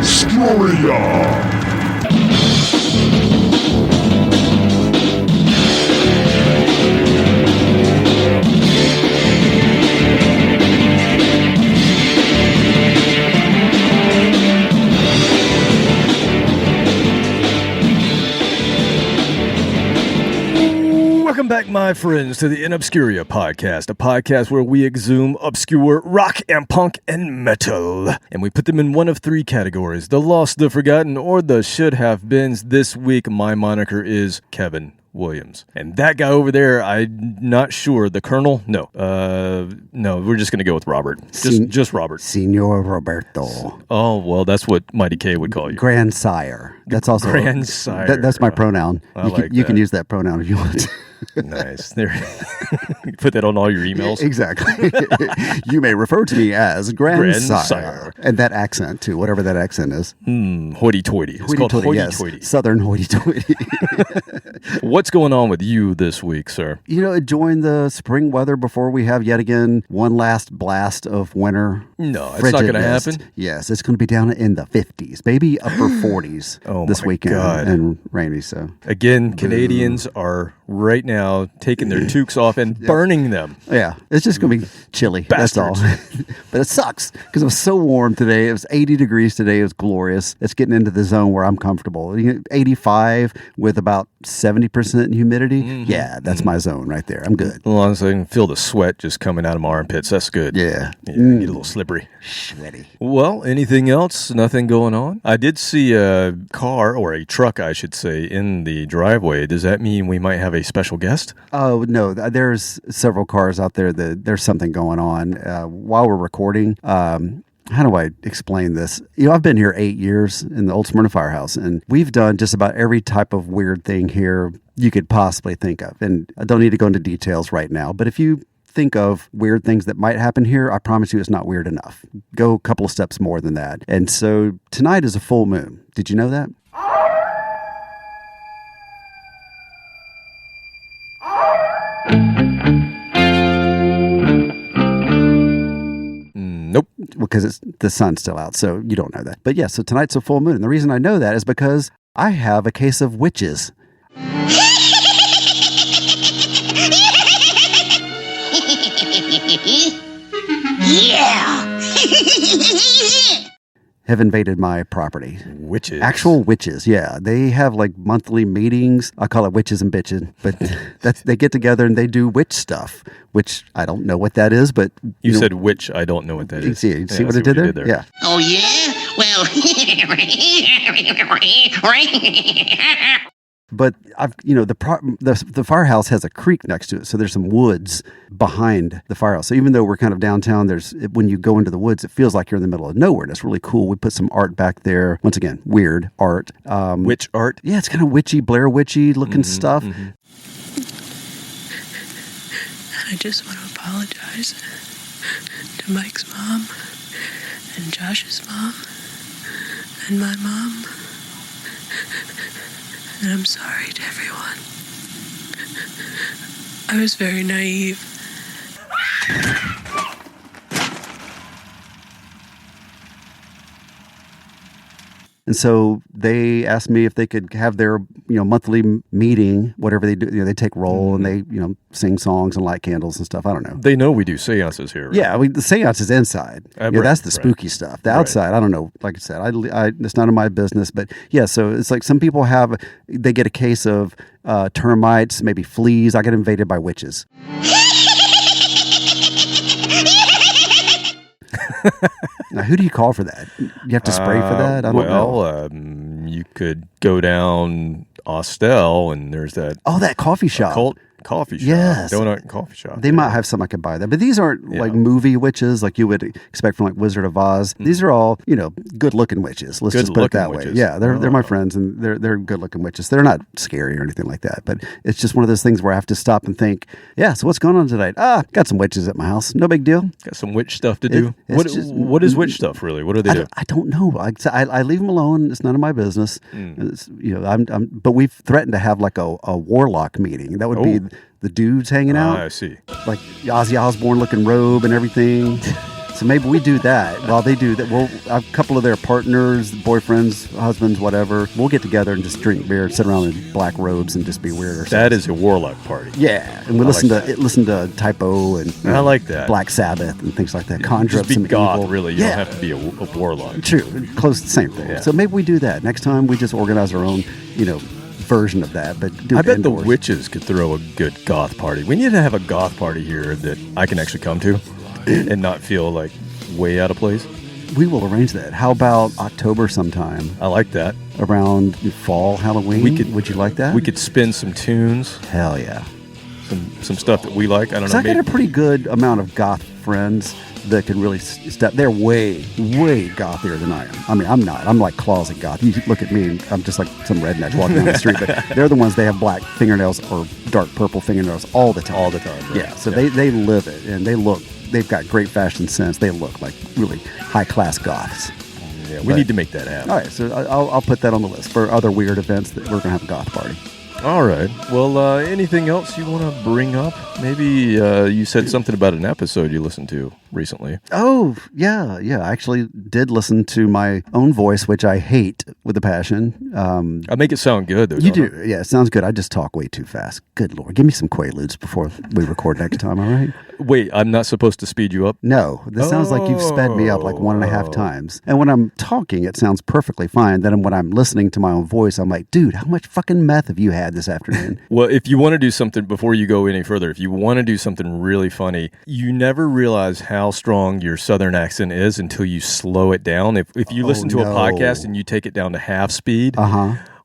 Obscuria. Welcome back, my friends, to the In Obscuria podcast, a podcast where we exhume obscure rock and punk and metal. And we put them in one of three categories: the lost, the forgotten, or the should-have-beens. This week, my moniker is Kevin Williams. And that guy over there, I'm not sure. The Colonel? No. No, we're just going to go with Robert. Just Robert. Senor Roberto. Oh, well, that's what Mighty K would call you. Grandsire. That's also Grandsire. That's my pronoun. You can use that pronoun if you want. Nice. There. Put that on all your emails. Exactly. You may refer to me as Grandsire. And that accent, too, whatever that accent is. Hoity-toity. It's called hoity-toity. Yes. Southern hoity-toity. What's going on with you this week, sir? You know, enjoying the spring weather before we have yet again one last blast of winter. No, it's not going to happen. Yes, it's going to be down in the 50s, maybe upper 40s this weekend. God. And rainy, so. Again, Canadians are right now taking their toques off and burning them. Yeah, it's just going to be chilly. Bastards. That's all. But it sucks because it was so warm today. It was 80 degrees today. It was glorious. It's getting into the zone where I'm comfortable. 85 with about 70% humidity. Mm-hmm. Yeah, that's my zone right there. I'm good. As long as I can feel the sweat just coming out of my armpits, that's good. Yeah. Get a little slippery. Sweaty. Well, anything else? Nothing going on? I did see a car, or a truck, I should say, in the driveway. Does that mean we might have a special guest? Oh, no. There's several cars out there that there's something going on. While we're recording, how do I explain this? I've been here 8 years in the Old Smyrna Firehouse, and we've done just about every type of weird thing here you could possibly think of. And I don't need to go into details right now, but if you think of weird things that might happen here, I promise you it's not weird enough. Go a couple of steps more than that. And so tonight is a full moon. Did you know that? Nope. Because the sun's still out, so you don't know that. But yeah, so tonight's a full moon. And the reason I know that is because I have a case of witches. Yeah. Have invaded my property. Witches. Actual witches, yeah. They have like monthly meetings. I call it witches and bitches, but they get together and they do witch stuff, which I don't know what that is, but... You said witch, I don't know what that is. You see what I did there? Yeah. Oh, yeah? Well... But the firehouse has a creek next to it, so there's some woods behind the firehouse. So even though we're kind of downtown, when you go into the woods, it feels like you're in the middle of nowhere. And it's really cool. We put some art back there. Once again, weird art. Witch art? Yeah, it's kind of witchy, Blair Witchy looking stuff. Mm-hmm. I just want to apologize to Mike's mom and Josh's mom and my mom. And I'm sorry to everyone. I was very naive. And so they asked me if they could have their, monthly meeting, whatever they do. They take roll and they, sing songs and light candles and stuff. I don't know. They know we do seances here, right? Yeah, the seance is inside. That's the spooky stuff. The outside, I don't know. Like I said, it's none of my business. But yeah, so it's like some people they get a case of termites, maybe fleas. I get invaded by witches. Now, who do you call for that? You have to spray for that? I don't know. You could go down Austell, and there's that... Oh, that coffee shop. Cult coffee shop. Yes. Donut coffee shop. They might have some I could buy there. But these aren't like movie witches like you would expect from like Wizard of Oz. These are all, good-looking witches. Let's just put it that way. Yeah, they're my friends, and they're good-looking witches. They're not scary or anything like that. But it's just one of those things where I have to stop and think, yeah, so what's going on tonight? Got some witches at my house. No big deal. Got some witch stuff to do. What is witch stuff, really? What do they do? I don't know. I leave them alone. It's none of my business. But we've threatened to have like a warlock meeting. That would be the dudes hanging out. I see. Like Ozzy Osbourne looking robe and everything. So maybe we do that while they do that. We'll a couple of their partners, boyfriends, husbands, whatever. We'll get together and just drink beer, sit around in black robes, and just be weird ourselves. That is a warlock party. Yeah, and we listen to Typo and I like that. Black Sabbath and things like that. Conjure up Just be some goth, evil. really. You don't have to be a warlock. True, close, same thing. Yeah. So maybe we do that next time. We just organize our own, version of that. But do I it bet indoors. the witches could throw a good goth party. We need to have a goth party here that I can actually come to and not feel like way out of place. We will arrange that. How about October sometime? I like that. Around fall, Halloween? Would you like that? We could spin some tunes, Hell yeah. some stuff that we like. I don't know. I got a pretty good amount of goth friends that can really step. They're way gothier than I am. I mean, I'm not. I'm like closet goth. You look at me, and I'm just like some redneck walking down the street. But they're the ones. They have black fingernails or dark purple fingernails all the time. All the time. Right? Yeah. So they live it, and they've got great fashion sense. They look like really high class goths. Yeah, we need to make that happen. All right, so I'll put that on the list for other weird events that we're gonna have a goth party. All right. Well, anything else you want to bring up? Maybe you said something about an episode you listened to recently. Oh, yeah. I actually did listen to my own voice, which I hate with a passion. I make it sound good, though. You don't do. Yeah, it sounds good. I just talk way too fast. Good Lord. Give me some Quaaludes before we record next time, all right? Wait, I'm not supposed to speed you up? No, this sounds like you've sped me up like 1.5 times. And when I'm talking, it sounds perfectly fine. Then when I'm listening to my own voice, I'm like, dude, how much fucking meth have you had this afternoon? Well, if you want to do something, before you go any further, if you want to do something really funny, you never realize how strong your Southern accent is until you slow it down. If you listen to a podcast and you take it down to half speed,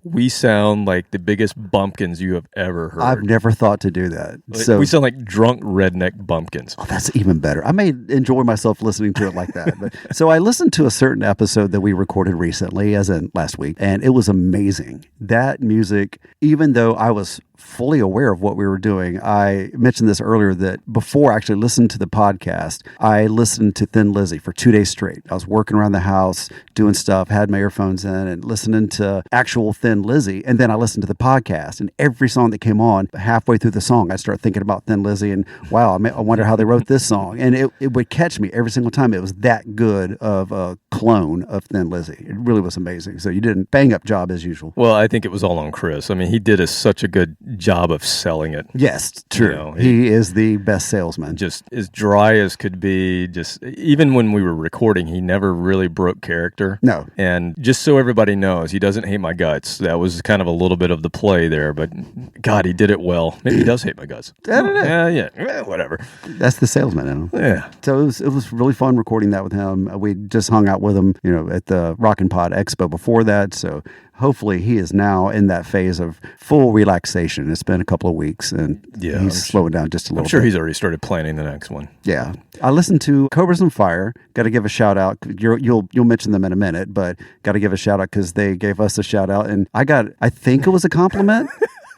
we sound like the biggest bumpkins you have ever heard. I've never thought to do that. So we sound like drunk redneck bumpkins. Oh, that's even better. I may enjoy myself listening to it like that. But so I listened to a certain episode that we recorded recently, as in last week, and it was amazing. That music, even though I was fully aware of what we were doing, I mentioned this earlier that before I actually listened to the podcast, I listened to Thin Lizzy for 2 days straight. I was working around the house, doing stuff, had my earphones in and listening to actual Thin Lizzy. And then I listened to the podcast, and every song that came on, halfway through the song, I started thinking about Thin Lizzy and wow, I wonder how they wrote this song. And it would catch me every single time. It was that good of a clone of Thin Lizzy. It really was amazing. So you did a bang up job as usual. Well, I think it was all on Chris. I mean, he did such a good job of selling it. Yes, true. You know, he is the best salesman. Just as dry as could be. Just even when we were recording, he never really broke character. No. And just so everybody knows, he doesn't hate my guts. That was kind of a little bit of the play there, but God, he did it well. Maybe he does hate my guts. I don't know. Yeah, whatever. That's the salesman in him. Yeah. So it was really fun recording that with him. We just hung out with him, at the Rockin' Pod Expo before that. So hopefully he is now in that phase of full relaxation. It's been a couple of weeks and he's slowing down just a little bit. I'm sure he's already started planning the next one. Yeah. I listened to Cobras on Fire. Got to give a shout out. You'll mention them in a minute, but got to give a shout out because they gave us a shout out. And I think it was a compliment.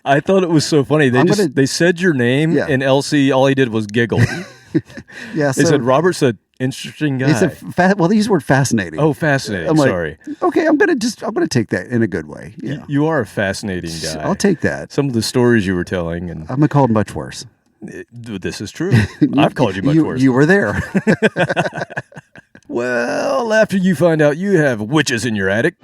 I thought it was so funny. They said your name and Elsie, all he did was giggle. Yeah. They said, Robert said, interesting guy. He said, they used the word fascinating. Oh, fascinating. I'm like, sorry. Okay, I'm gonna take that in a good way. Yeah. You are a fascinating guy. I'll take that. Some of the stories you were telling, and I'm called much worse. This is true. I've called you much worse. You were there. Well, after you find out you have witches in your attic,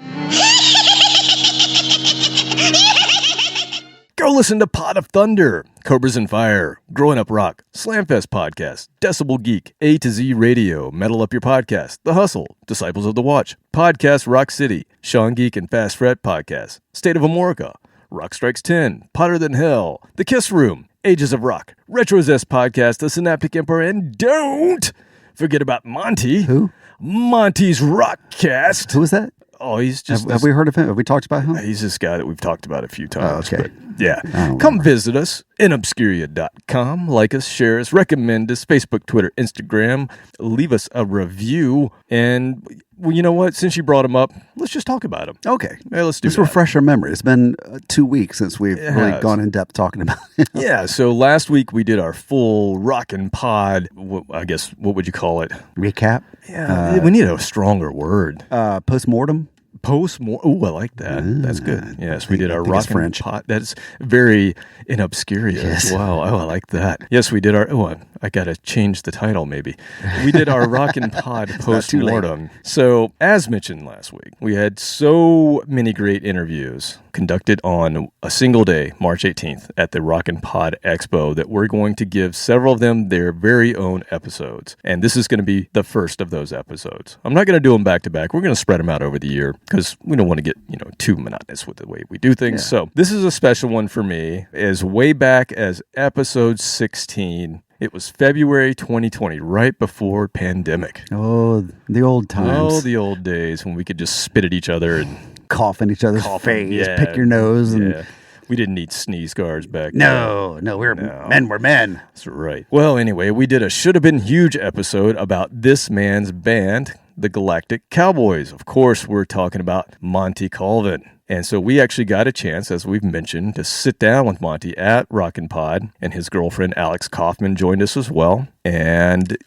go listen to Pot of Thunder, Cobras and Fire, Growing Up Rock, Slamfest Podcast, Decibel Geek, A to Z Radio, Metal Up Your Podcast, The Hustle, Disciples of the Watch, Podcast Rock City, Sean Geek and Fast Fret Podcast, State of Amorica, Rock Strikes 10, Potter Than Hell, The Kiss Room, Ages of Rock, Retro Zest Podcast, The Synaptic Emperor, and don't forget about Monty. Who? Monty's Rockcast. Who is that? Oh, he's just... Have we heard of him? Have we talked about him? He's this guy that we've talked about a few times. Oh, okay. But yeah. Come visit us, inobscuria.com. Like us, share us, recommend us, Facebook, Twitter, Instagram. Leave us a review. And, well, you know what? Since you brought him up, let's just talk about him. Okay. Yeah, let's do Let's that. refresh our memory. It's been 2 weeks since we've really gone in depth talking about it. Yeah, so last week we did our full Rockin' Pod, I guess, what would you call it? Recap? Yeah, we need a stronger word. Postmortem? Oh, I like that. That's good. Yes, we did our think it's Rockin' French. Pod. That's very in obscuria as well. Oh, I like that. Yes, we did our. Oh, I got to change the title maybe. We did our Rockin' Pod post-mortem. So, as mentioned last week, we had so many great interviews conducted on a single day, March 18th, at the Rockin' Pod Expo that we're going to give several of them their very own episodes. And this is going to be the first of those episodes. I'm not going to do them back to back. We're going to spread them out over the year because we don't want to get, too monotonous with the way we do things. Yeah. So this is a special one for me, as way back as episode 16. It was February 2020, right before pandemic. Oh, the old times. Oh, the old days when we could just spit at each other and Cough in each other's face, pick your nose. And we didn't need sneeze guards back then. No, men were men. That's right. Well, anyway, we did a Shoulda Been Huge episode about this man's band, the Galactic Cowboys. Of course, we're talking about Monty Colvin. And so we actually got a chance, as we've mentioned, to sit down with Monty at Rockin' Pod, and his girlfriend Alex Kaufman joined us as well. And,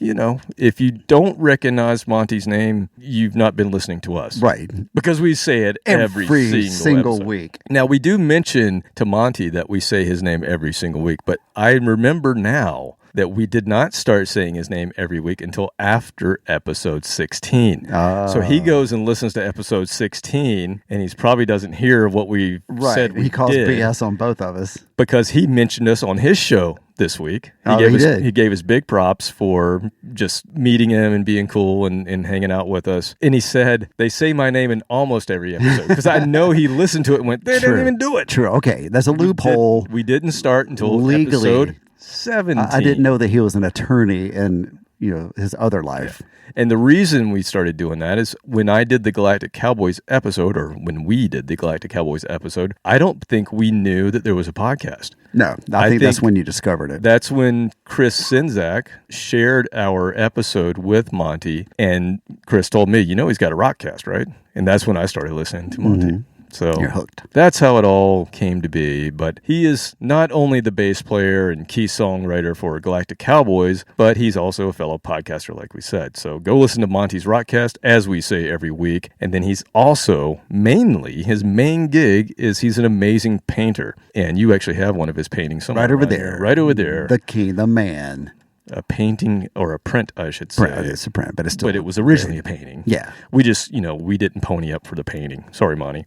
if you don't recognize Monty's name, you've not been listening to us. Right. Because we say it every single episode. week. Now, we do mention to Monty that we say his name every single week, but I remember now that we did not start saying his name every week until after episode 16. So he goes and listens to episode 16, and he probably doesn't hear what we said we He calls did, BS on both of us. because he mentioned us on his show this week. He did. He gave us big props for just meeting him and being cool and hanging out with us. And he said, they say my name in almost every episode, because I know he listened to it and went, they didn't even do it. True. Okay, that's a loophole. We didn't start until Legally. episode 17. I didn't know that he was an attorney in his other life. And the reason we started doing that is when I did the Galactic Cowboys episode, or when we did the Galactic Cowboys episode, I don't think we knew that there was a podcast. No, I think that's when you discovered it. That's when Chris Sinzak shared our episode with Monty, and Chris told me, he's got a rockcast, right? And that's when I started listening to Monty. Mm-hmm. So You're hooked. That's how it all came to be. But he is not only the bass player and key songwriter for Galactic Cowboys, but he's also a fellow podcaster, like we said. So go listen to Monty's Rockcast, as we say every week. And then he's also, his main gig is he's an amazing painter. And you actually have one of his paintings somewhere. Right over there. Right over there. The king, the man. A painting, or a print, I should say. It's a print, but it's still. But it was originally a painting. Yeah. We just, we didn't pony up for the painting. Sorry, Monty.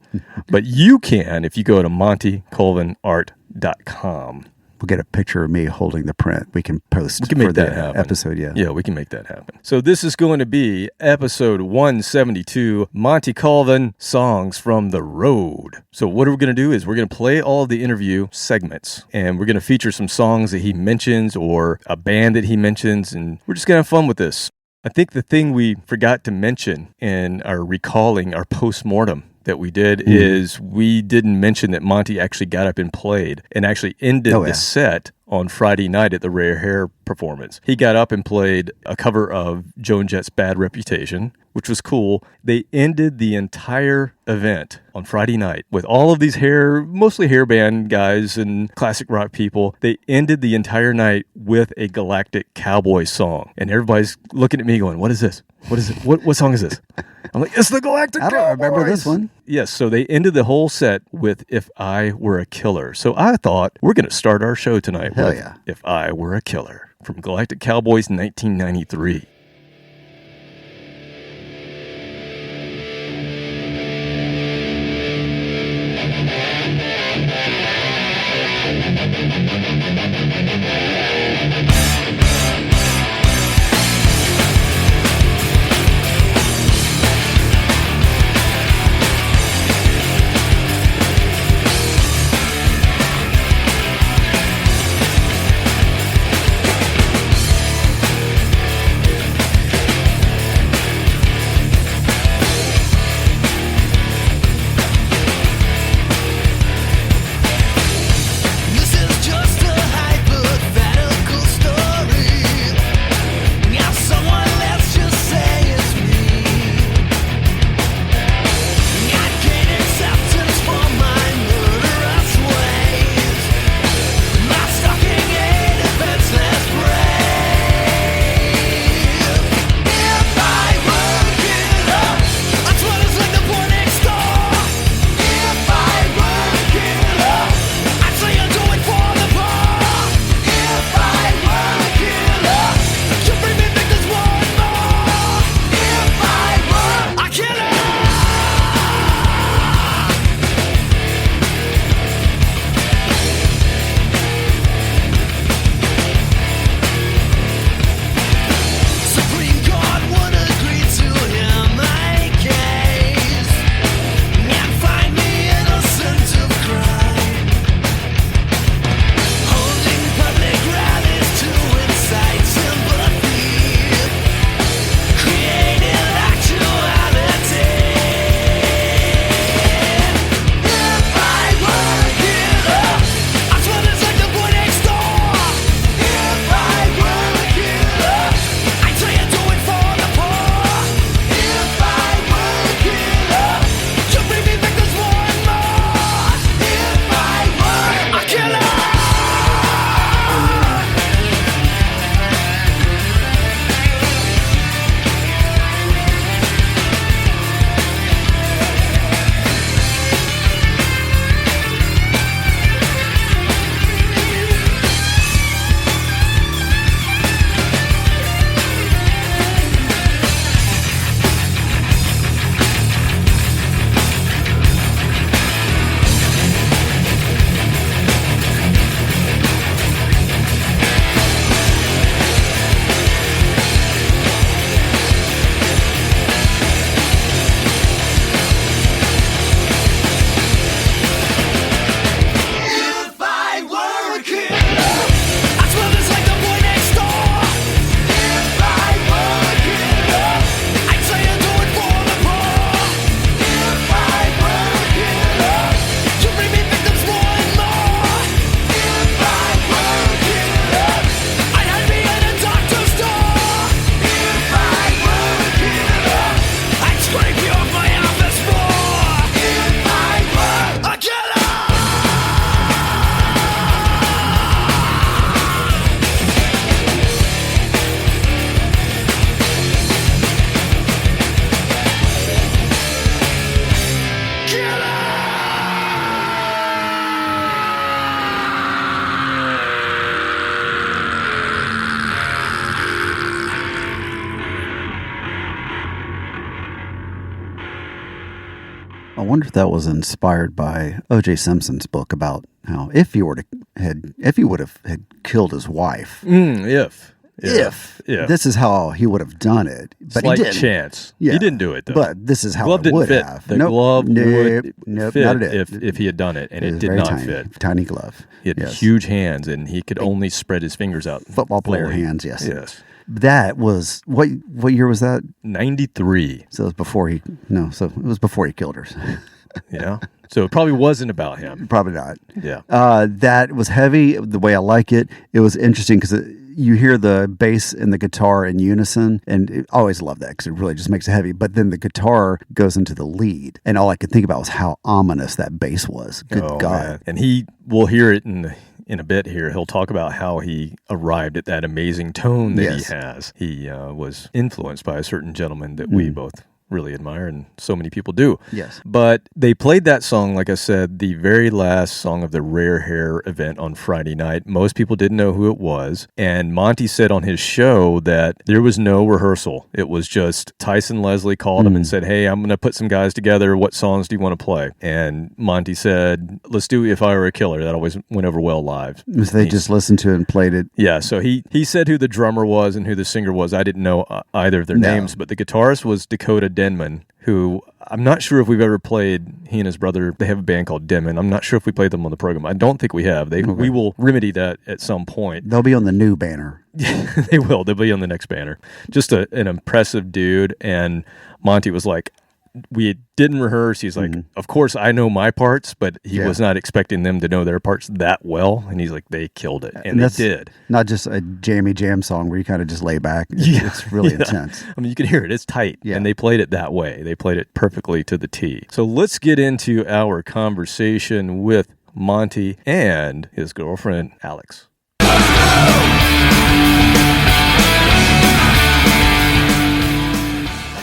But you can if you go to montycolvinart.com. We'll get a picture of me holding the print. We can post We can make for that the happen. episode, yeah. Yeah, we can make that happen. So this is going to be episode 172, Monty Colvin, Songs from the Road. So what we're going to do is we're going to play all of the interview segments, and we're going to feature some songs that he mentions or a band that he mentions, and we're just going to have fun with this. I think the thing we forgot to mention in our recalling our post-mortem that we did is we didn't mention that Monty actually got up and played and actually ended the set on Friday night at the Rare Hair performance. He got up and played a cover of Joan Jett's Bad Reputation, which was cool. They ended the entire event on Friday night with all of these mostly hair band guys and classic rock people. They ended the entire night with a Galactic Cowboys song. And everybody's looking at me going, what is this? What is it? What song is this? I'm like, it's the Galactic Cowboys. I don't remember this one. Yes, so they ended the whole set with If I Were a Killer. So I thought, we're going to start our show tonight Hell with yeah. If I Were a Killer from Galactic Cowboys 1993. I wonder if that was inspired by O.J. Simpson's book about how if he would have had killed his wife, If this is how he would have done it, but slight he didn't. chance. Yeah. He didn't do it though. But this is how glove it didn't would fit. have. The glove would nope, fit not it. if he had done it, and it was did very not tiny, fit. Tiny glove. He had Yes. huge hands, and he could only spread his fingers out. Football player fully. hands. Yes. Yes. That was what year was that? 93. So it was before he. No, so it was before he killed her. Yeah. So it probably wasn't about him. Probably not. Yeah. That was heavy. The way I like it, it was interesting because you hear the bass and the guitar in unison, and I always love that because it really just makes it heavy. But then the guitar goes into the lead, and all I could think about was how ominous that bass was. Good God! Man. And we'll hear it in a bit here. He'll talk about how he arrived at that amazing tone that Yes. he has. He was influenced by a certain gentleman that we both really admire, and so many people do. Yes. But they played that song, like I said, the very last song of the Rare Hair event on Friday night. Most people didn't know who it was. And Monty said on his show that there was no rehearsal. It was just Tyson Leslie called him and said, hey, I'm going to put some guys together. What songs do you want to play? And Monty said, let's do If I Were a Killer. That always went over well live. So they just listened to it and played it. Yeah, so he said who the drummer was and who the singer was. I didn't know either of their names, but the guitarist was Dakota Denman, who I'm not sure if we've ever played. He and his brother, they have a band called Denman. I'm not sure if we played them on the program. I don't think we have. We will remedy that at some point. They'll be on the new banner. They will. They'll be on the next banner. Just an impressive dude. And Monty was like, we didn't rehearse. He's like, of course I know my parts, but he was not expecting them to know their parts that well. And he's like, they killed it. And they did. Not just a jammy jam song where you kind of just lay back. It's really intense. I mean, you can hear it. It's tight. Yeah. And they played it that way. They played it perfectly to the T. So let's get into our conversation with Monty and his girlfriend, Alex.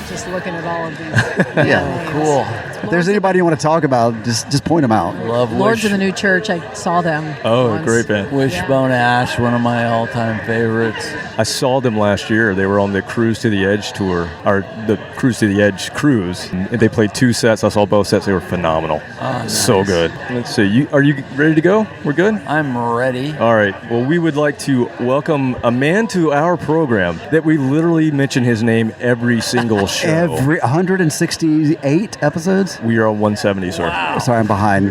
Just looking at all of these. Yeah, cool. If there's anybody you want to talk about, just point them out. Love Lords of the New Church, I saw them. Oh, once. great band. Wishbone Ash, one of my all-time favorites. I saw them last year. They were on the Cruise to the Edge tour, or the Cruise to the Edge cruise. And they played 2 sets. I saw both sets. They were phenomenal. So good. Let's see. Are you ready to go? We're good? I'm ready. All right. Well, we would like to welcome a man to our program that we literally mention his name every single show. Every 168 episodes? We are on 170, sir. Sorry, I'm behind.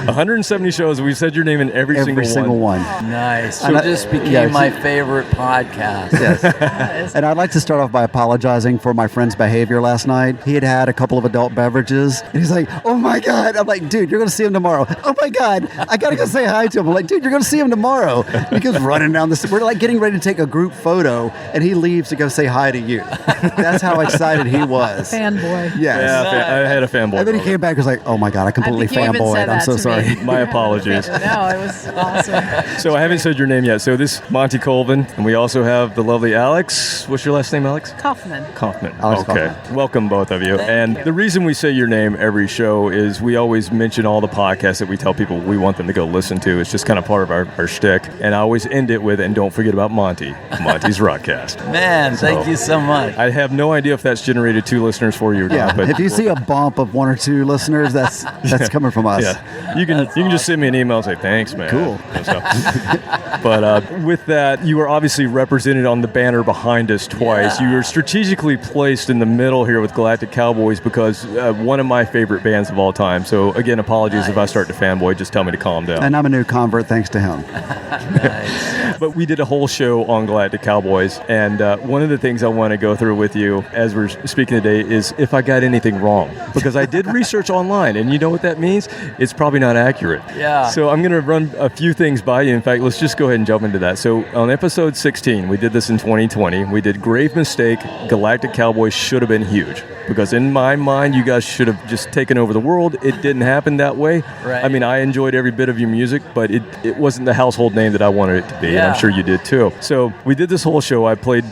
170 shows. We've said your name in every single one. Nice. And So I- just became yeah, my favorite podcast. Yes. And I'd like to start off by apologizing for my friend's behavior last night. He had had a couple of adult beverages, and he's like, oh my God. I'm like, dude, you're going to see him tomorrow. Oh my God. I got to go say hi to him. I'm like, dude, you're going to see him tomorrow. He goes running down the street. We're like getting ready to take a group photo, and he leaves to go say hi to you. That's how excited he was. Fanboy. Yes. Yeah, I had a fanboy. And then he moment. came back and was like, oh my God, I completely I think you even fanboyed. said I'm that so to sorry. me. My apologies. No, it was awesome. So I haven't said your name yet. So this is Monty Colvin, and we also have the lovely Alex. What's your last name, Alex? Kaufman. Kaufman. Alex Okay. Kaufman. Welcome, both of you. And the reason we say your name every show is we always mention all the podcasts that we tell people we want them to go listen to. It's just kind of part of our shtick. And I always end it with, and don't forget about Monty. Monty's Rockcast. Man, thank you so much. I have no idea if that's generated 2 listeners for you or Yeah, not. But if you see a bump of 1 or 2 listeners, that's coming from us. yeah, you can just send me an email and say thanks, man. Cool. So, but with that, you are obviously represented on the banner behind us twice. Yeah. You are strategically placed in the middle here with Galactic Cowboys because one of my favorite bands of all time. So again, apologies if I start to fanboy. Just tell me to calm down. And I'm a new convert thanks to him. Nice. But we did a whole show on Galactic Cowboys, and one of the things I want to go through with you as we're speaking today is if I got anything wrong, because I did research online, and you know what that means? It's probably not accurate. Yeah. So I'm going to run a few things by you. In fact, let's just go ahead and jump into that. So on episode 16, we did this in 2020. We did Grave Mistake, Galactic Cowboys Shoulda Been Huge. Because in my mind, you guys should have just taken over the world. It didn't happen that way. Right. I mean, I enjoyed every bit of your music, but it wasn't the household name that I wanted it to be, and Yeah. I'm sure you did too. So we did this whole show. I played,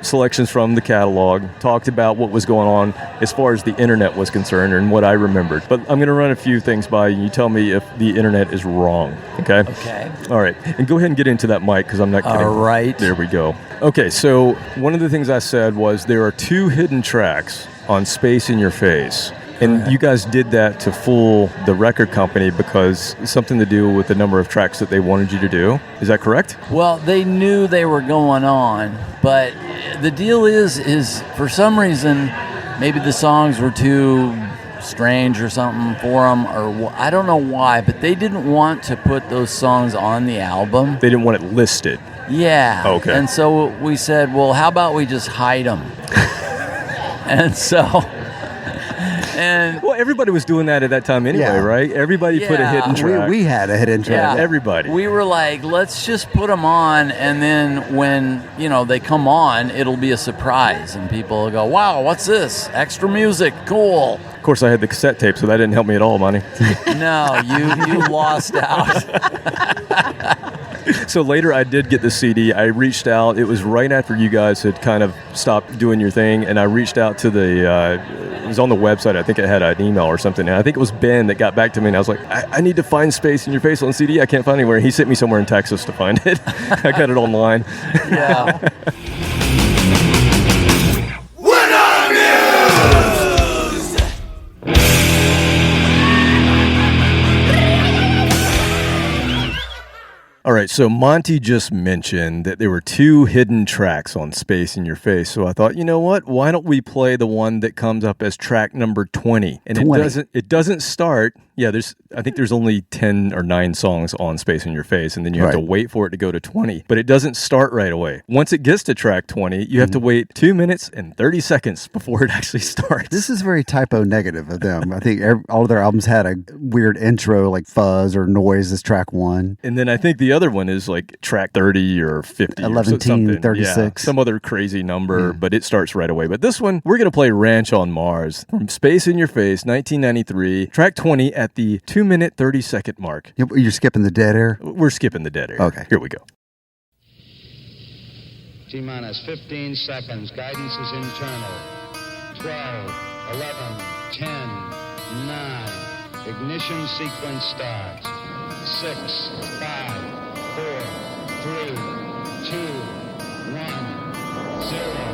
selections from the catalog, talked about what was going on as far as the internet was concerned and what I remembered. But I'm going to run a few things by you. You tell me if the internet is wrong, okay? Okay. All right. And go ahead and get into that mic because I'm not kidding. All right. There we go. Okay, so one of the things I said was there are 2 hidden tracks on Space in Your Face. And you guys did that to fool the record company because something to do with the number of tracks that they wanted you to do. Is that correct? Well, they knew they were going on, but the deal is for some reason, maybe the songs were too strange or something for them, or I don't know why, but they didn't want to put those songs on the album. They didn't want it listed. Yeah. Okay. And so we said, well, how about we just hide them? And so... And well, everybody was doing that at that time anyway, right? Everybody put a hidden track. We had a hidden track. Yeah. Everybody. We were like, let's just put them on, and then when, they come on, it'll be a surprise, and people will go, wow, what's this? Extra music, cool. Of course, I had the cassette tape, so that didn't help me at all, Monty. No, you lost out. So later I did get the CD. I reached out. It was right after you guys had kind of stopped doing your thing, and I reached out to it was on the website. I think it had an email or something, and I think it was Ben that got back to me, and I was like, I need to find Space in Your Face on CD. I can't find it anywhere. He sent me somewhere in Texas to find it. I got it online. Yeah. All right, so Monty just mentioned that there were 2 hidden tracks on Space in Your Face. So I thought, you know what? Why don't we play the one that comes up as track number 20? And 20. It doesn't start. Yeah, I think there's only 10 or 9 songs on Space in Your Face, and then you have to wait for it to go to 20. But it doesn't start right away. Once it gets to track 20, you have to wait 2 minutes and 30 seconds before it actually starts. This is very typo negative of them. I think all of their albums had a weird intro, like fuzz or noise as track 1. And then I think the other one is like track 30 or 50 or something. 36. Yeah, some other crazy number, but it starts right away. But this one, we're going to play Ranch on Mars from Space in Your Face, 1993, track 20 at the 2-minute, 30-second mark. You're skipping the dead air? We're skipping the dead air. Okay. Here we go. T-minus 15 seconds. Guidance is internal. 12, 11, 10, 9. Ignition sequence starts. 6, 5, 4, 3, 2, 1, 0.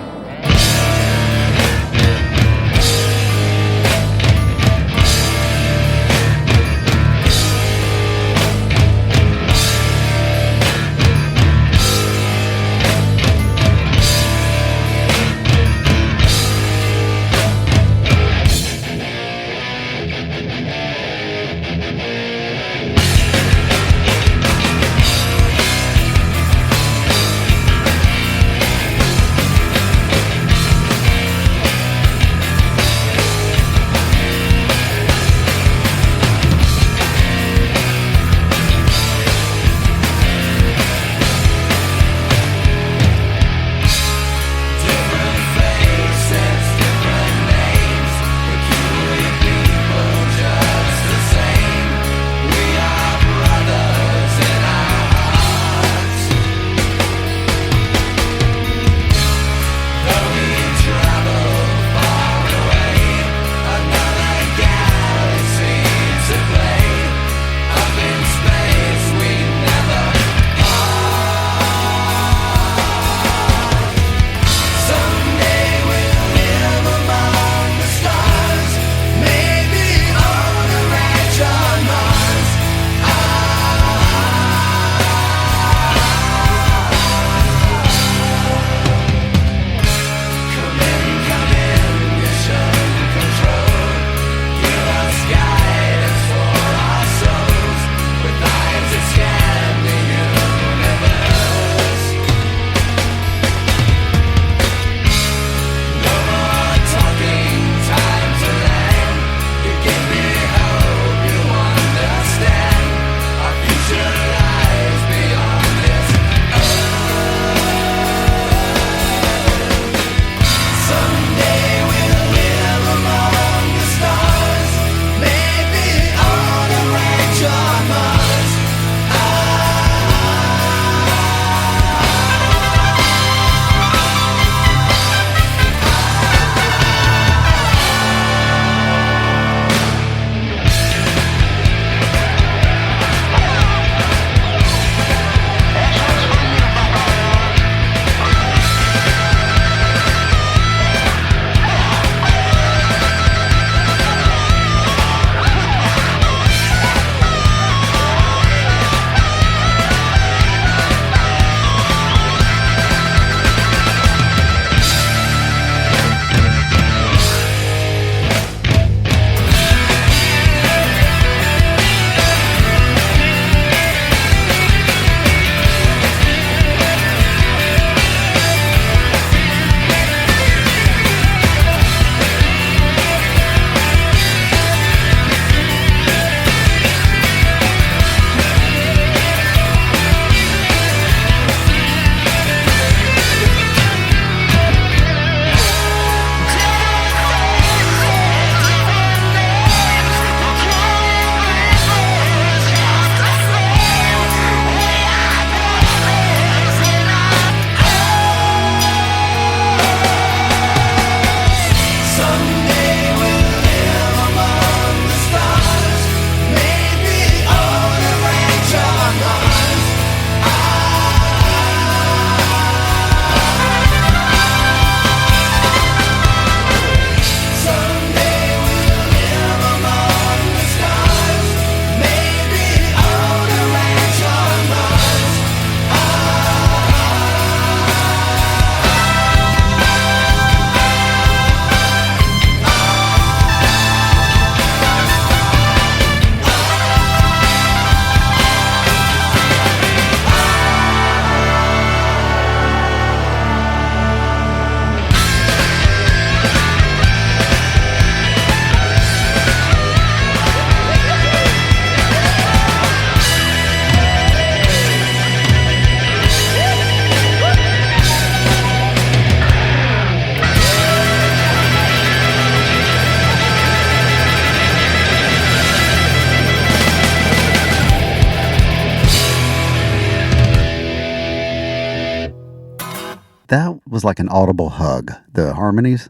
was like an audible hug. The harmonies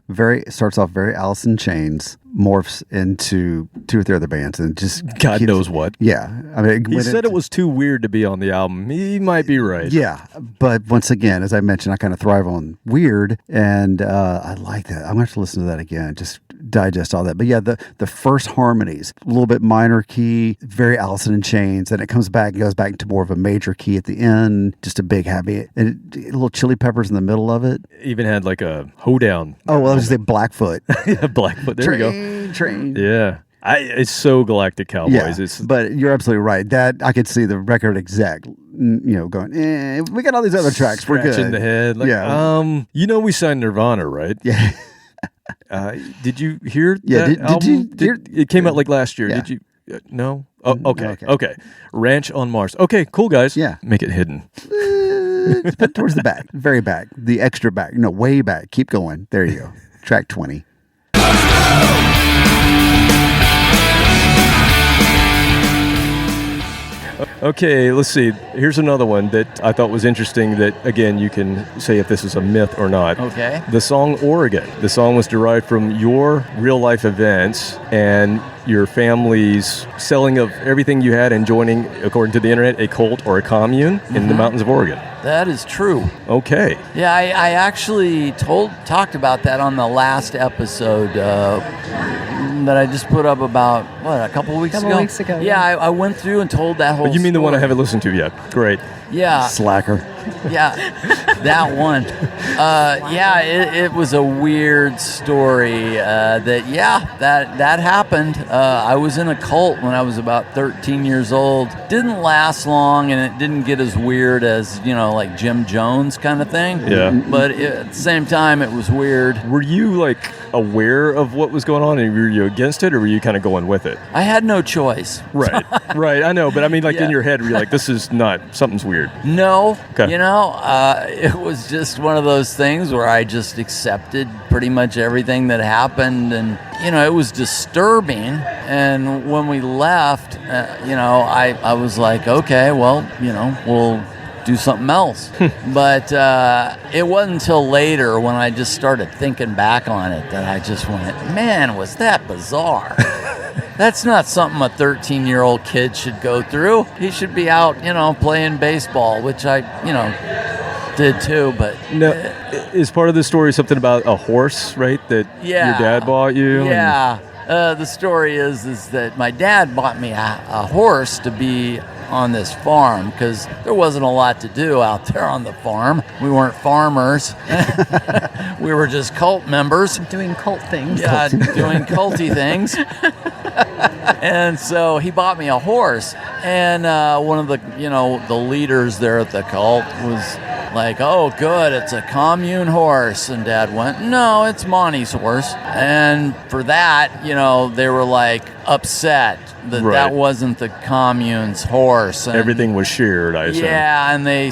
starts off very Alice in Chains, morphs into 2 or 3 other bands, and just God knows what. Yeah, I mean, He said it was too weird to be on the album. He might be right. Yeah, but once again, as I mentioned, I kind of thrive on weird, and I like that. I'm going to have to listen to that again, just digest all that. But yeah, the first harmonies, a little bit minor key, very Alice in Chains, and it comes back and goes back into more of a major key at the end, just a big happy, and a little Chili Peppers in the middle of it. Even had like a hoedown. Oh, well, I was going to say Blackfoot. Yeah, Blackfoot. There we go. Train. Yeah. It's so Galactic Cowboys. Yeah, but you're absolutely right. That I could see the record exec, going, we got all these other tracks. We're good. Scratching the head. Like, yeah. We signed Nirvana, right? Yeah. Did you hear Yeah, that album? did you? It came out like last year. Yeah. Did you? No? Oh, okay. Ranch on Mars. Okay, cool, guys. Yeah. Make it hidden. Put towards the back, very back, the extra back. No, way back. Keep going. There you go. Track 20. Okay, let's see. Here's another one that I thought was interesting that, again, you can say if this is a myth or not. Okay. The song Oregon. The song was derived from your real-life events and your family's selling of everything you had and joining, according to the internet, a cult or a commune in the mountains of Oregon. That is true. Okay. Yeah, I actually talked about that on the last episode that I just put up about, a couple weeks ago? Yeah, I went through and told that whole You mean the one I story. haven't listened to yet? Great. Yeah. Slacker. Yeah, that one. It was a weird story. That happened. I was in a cult when I was about 13 years old. Didn't last long, and it didn't get as weird as like Jim Jones kind of thing. Yeah. But at the same time, it was weird. Were you aware of what was going on, and were you against it, or were you kind of going with it? I had no choice. Right. I know, but I mean, Yeah. in your head, were you like, this is not, something's weird? No, Okay. it was just one of those things where I just accepted pretty much everything that happened, and it was disturbing. And when we left, I was like, okay, well, we'll do something else. But it wasn't until later when I just started thinking back on it that I just went, man, was that bizarre. That's not something a 13-year-old kid should go through. He should be out, playing baseball, which I, did too. But No, is part of the story something about a horse, right? That Yeah. your dad bought you? Yeah. The story is that my dad bought me a horse to be on this farm because there wasn't a lot to do out there on the farm. We weren't farmers. We were just cult members. Doing cult things. Yeah, doing culty things. And so he bought me a horse. And one of the leaders there at the cult was like, oh, good, it's a commune horse. And Dad went, no, it's Monty's horse. And for that, they were like upset that Right. that wasn't the commune's horse. And Everything was shared, I assume. yeah, and they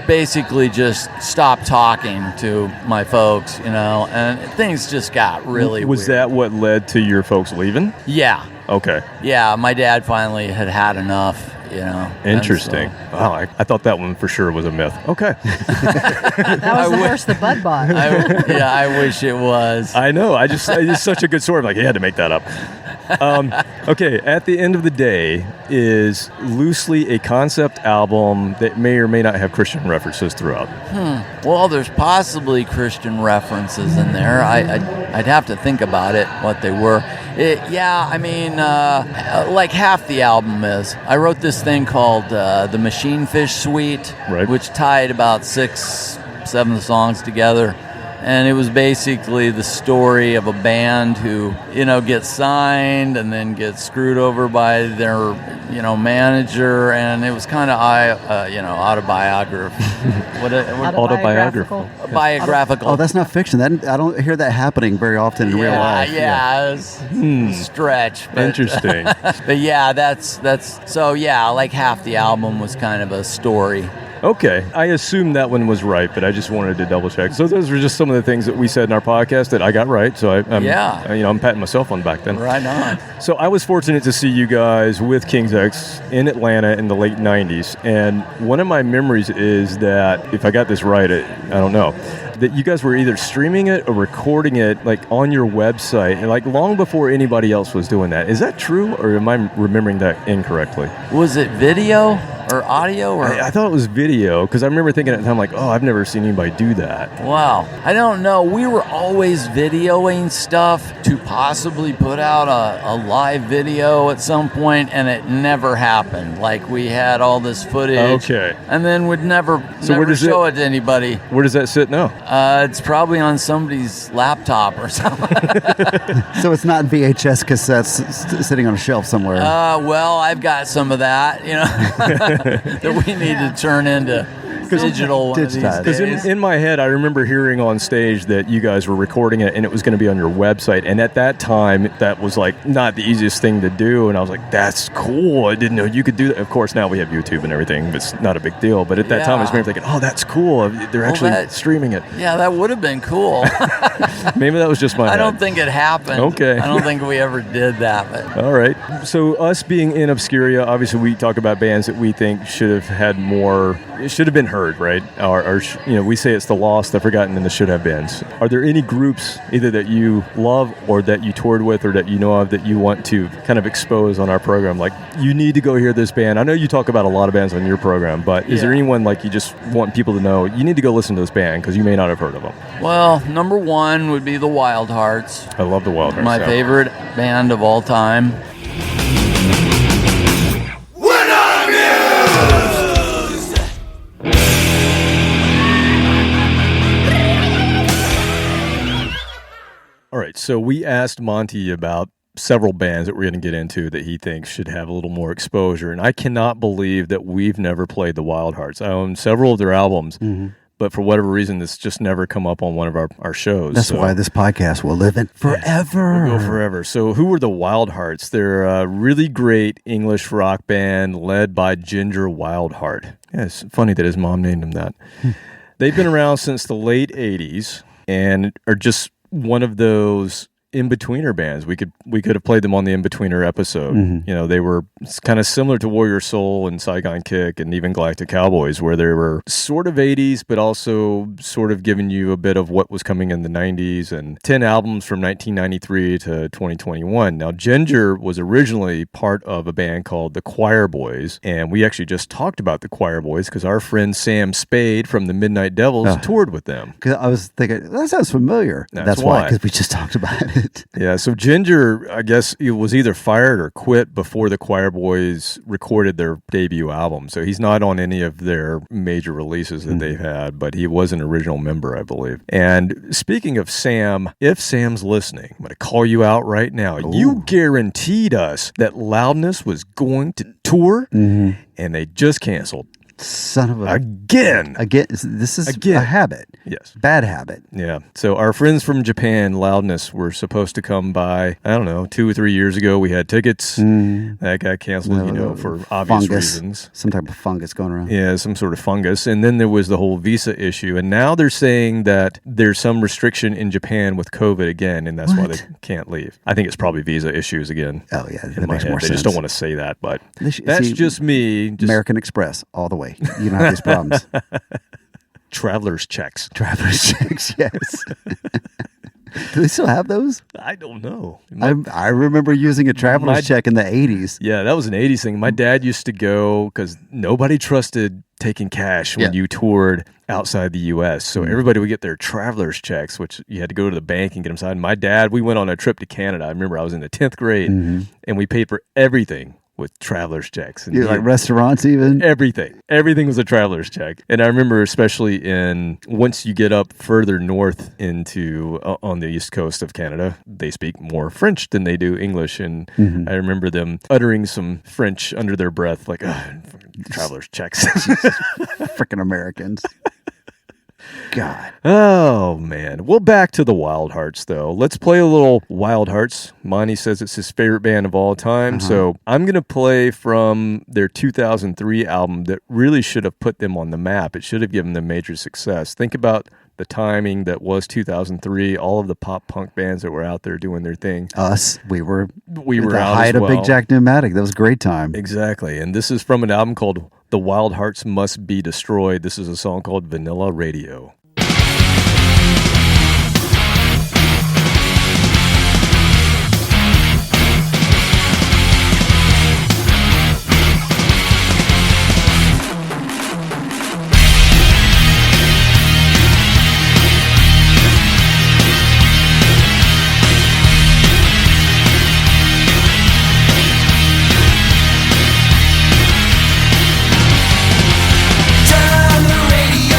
basically just stopped talking to my folks, and things just got really Was weird. that what led to your folks leaving? Yeah. Okay. Yeah, my dad finally had enough, and Interesting. so- Wow, I thought that one for sure was a myth. Okay. That was the horse the Bud bought. I wish it was. I know. It's such a good story. I'm like, he had to make that up. Okay, At the End of the Day is loosely a concept album that may or may not have Christian references throughout. Well, there's possibly Christian references in there. I'd have to think about it, what they were. Like half the album is. I wrote this thing called the Machine Fish Suite, Right. which tied about 6-7 songs together. And it was basically the story of a band who, gets signed and then gets screwed over by their, manager. And it was kind of, autobiographical. Autobiographical. Biographical. Oh, that's not fiction. I don't hear that happening very often in real life. Yeah, it was a stretch. But, Interesting. But yeah, that's so yeah, like half the album was kind of a story. Okay. I assumed that one was right, but I just wanted to double check. So those were just some of the things that we said in our podcast that I got right. So I'm patting myself on the back then. Right on. So I was fortunate to see you guys with King's X in Atlanta in the late 90s. And one of my memories is that, if I got this right, I don't know, that you guys were either streaming it or recording it like on your website, and like long before anybody else was doing that. Is that true, or am I remembering that incorrectly? Was it video or audio? Or I thought it was video, because I remember thinking at the time, like, oh, I've never seen anybody do that. Wow. I don't know. We were always videoing stuff to possibly put out a live video at some point, and it never happened. Like, we had all this footage. Okay. And then would never show it to anybody. Where does that sit now? It's probably on somebody's laptop or something. So it's not VHS cassettes sitting on a shelf somewhere. Well, I've got some of that, that we need to turn into digital one of these Because days. in my head, I remember hearing on stage that you guys were recording it and it was going to be on your website. And at that time, that was like not the easiest thing to do. And I was like, that's cool. I didn't know you could do that. Of course, now we have YouTube and everything. It's not a big deal. But at that time, I was thinking, oh, that's cool. They're actually streaming it. Yeah, that would have been cool. Maybe that was just my I head. don't think it happened. Okay. I don't think we ever did that. But All right. So us being in Obscuria, obviously we talk about bands that we think should have had more, it should have been heard, right? Or we say it's the lost, the forgotten, and the should have beens. Are there any groups either that you love or that you toured with or that you know of that you want to kind of expose on our program? Like, you need to go hear this band. I know you talk about a lot of bands on your program, but is there anyone like you just want people to know, you need to go listen to this band because you may not have heard of them? Well, number one would be the Wildhearts. I love the Wildhearts. My favorite band of all time. All right, so we asked Monty about several bands that we're going to get into that he thinks should have a little more exposure, and I cannot believe that we've never played the Wildhearts. I own several of their albums, but for whatever reason, it's just never come up on one of our shows. That's why this podcast will live in forever. We'll go forever. So who were the Wildhearts? They're a really great English rock band led by Ginger Wildheart. Yeah, it's funny that his mom named him that. They've been around since the late 80s and are just one of those in-betweener bands. We could have played them on the in-betweener episode. They were kind of similar to Warrior Soul and Saigon Kick and even Galactic Cowboys, where they were sort of 80s, but also sort of giving you a bit of what was coming in the 90s, and 10 albums from 1993 to 2021. Now, Ginger was originally part of a band called the Choir Boys, and we actually just talked about the Choir Boys because our friend Sam Spade from the Midnight Devils toured with them. Because I was thinking, that sounds familiar. That's why, because we just talked about it. Yeah, so Ginger, I guess, he was either fired or quit before the Choir Boys recorded their debut album. So he's not on any of their major releases that they've had, but he was an original member, I believe. And speaking of Sam, if Sam's listening, I'm going to call you out right now. Ooh. You guaranteed us that Loudness was going to tour, and they just canceled. Son of a... Again. This is a habit. Yes. Bad habit. Yeah. So our friends from Japan, Loudness, were supposed to come by, I don't know, 2 or 3 years ago. We had tickets. That got canceled, for obvious reasons. Some type of fungus going around. Yeah, some sort of fungus. And then there was the whole visa issue. And now they're saying that there's some restriction in Japan with COVID again, and that's why they can't leave. I think it's probably visa issues again. Oh, yeah. That makes more sense. They just don't want to say that, but that's just me. American Express, all the way. You don't have these problems. Traveler's checks. Traveler's checks, yes. Do they still have those? I don't know. I remember using a traveler's check in the 80s. Yeah, that was an 80s thing. My dad used to go because nobody trusted taking cash when you toured outside the U.S. So everybody would get their traveler's checks, which you had to go to the bank and get them signed. My dad, we went on a trip to Canada. I remember I was in the 10th grade, and we paid for everything with traveler's checks. And like restaurants even? Everything was a traveler's check. And I remember especially once you get up further north into on the east coast of Canada, they speak more French than they do English. And I remember them uttering some French under their breath, like, traveler's checks. Freaking Americans. God. Oh, man. Well, back to the Wildhearts, though. Let's play a little Wildhearts. Monty says it's his favorite band of all time. So I'm going to play from their 2003 album that really should have put them on the map. It should have given them major success. Think about the timing that was 2003, all of the pop punk bands that were out there doing their thing. We were at the out height as of Big Jack Pneumatic. That was a great time. Exactly. And this is from an album called The Wildhearts Must Be Destroyed. This is a song called Vanilla Radio. Turn the radio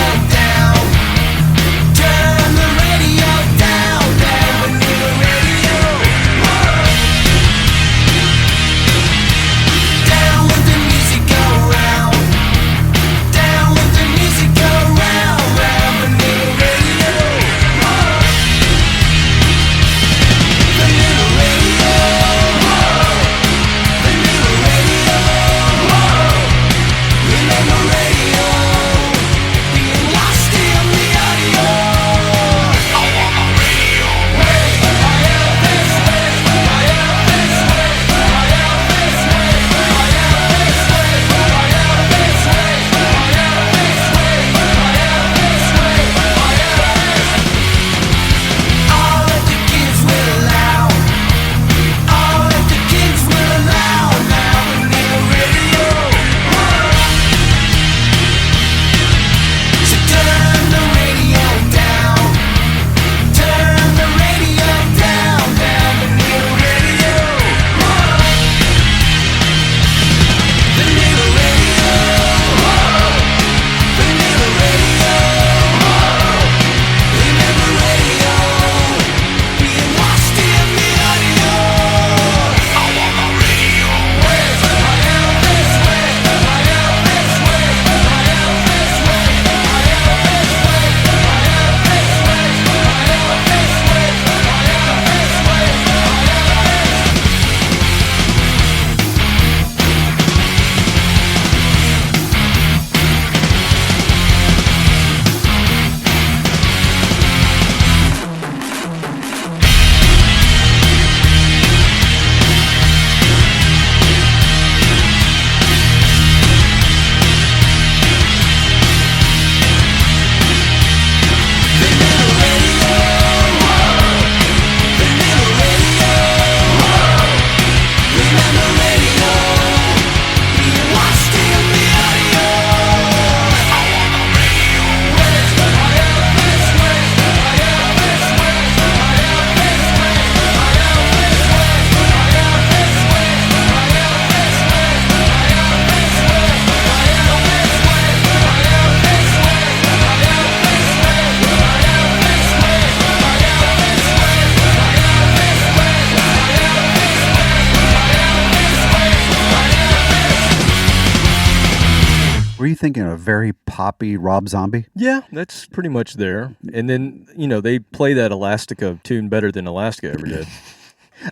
Were you thinking of a very poppy Rob Zombie? Yeah, that's pretty much there. And then, you know, they play that Elastica tune better than Elastica ever did.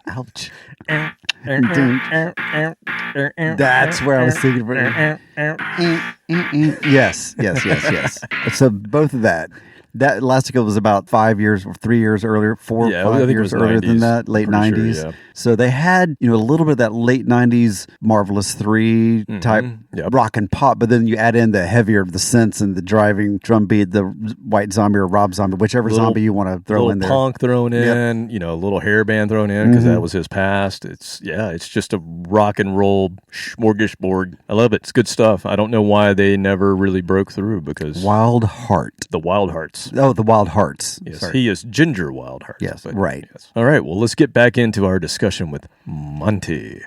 Ouch. That's where I was thinking. Yes. So both of that. That Elastica was about 5 years or 3 years earlier, 4 or 5 years earlier 90s, than that, late 90s. Sure, yeah. So they had, you know, a little bit of that late 90s Marvelous 3 type rock and pop, but then you add in the heavier, the synths and the driving drum beat, the White Zombie or Rob Zombie, whichever zombie you want to throw in there. Punk thrown in, you know, a little hairband thrown in because that was his past. It's just a rock and roll smorgasbord. I love it. It's good stuff. I don't know why they never really broke through because Wildheart. The Wildhearts. Oh, the Wildhearts. Yes, Sorry. he is Ginger Wildheart. Yes, right. Yes. All right, well, let's get back into our discussion with Monty.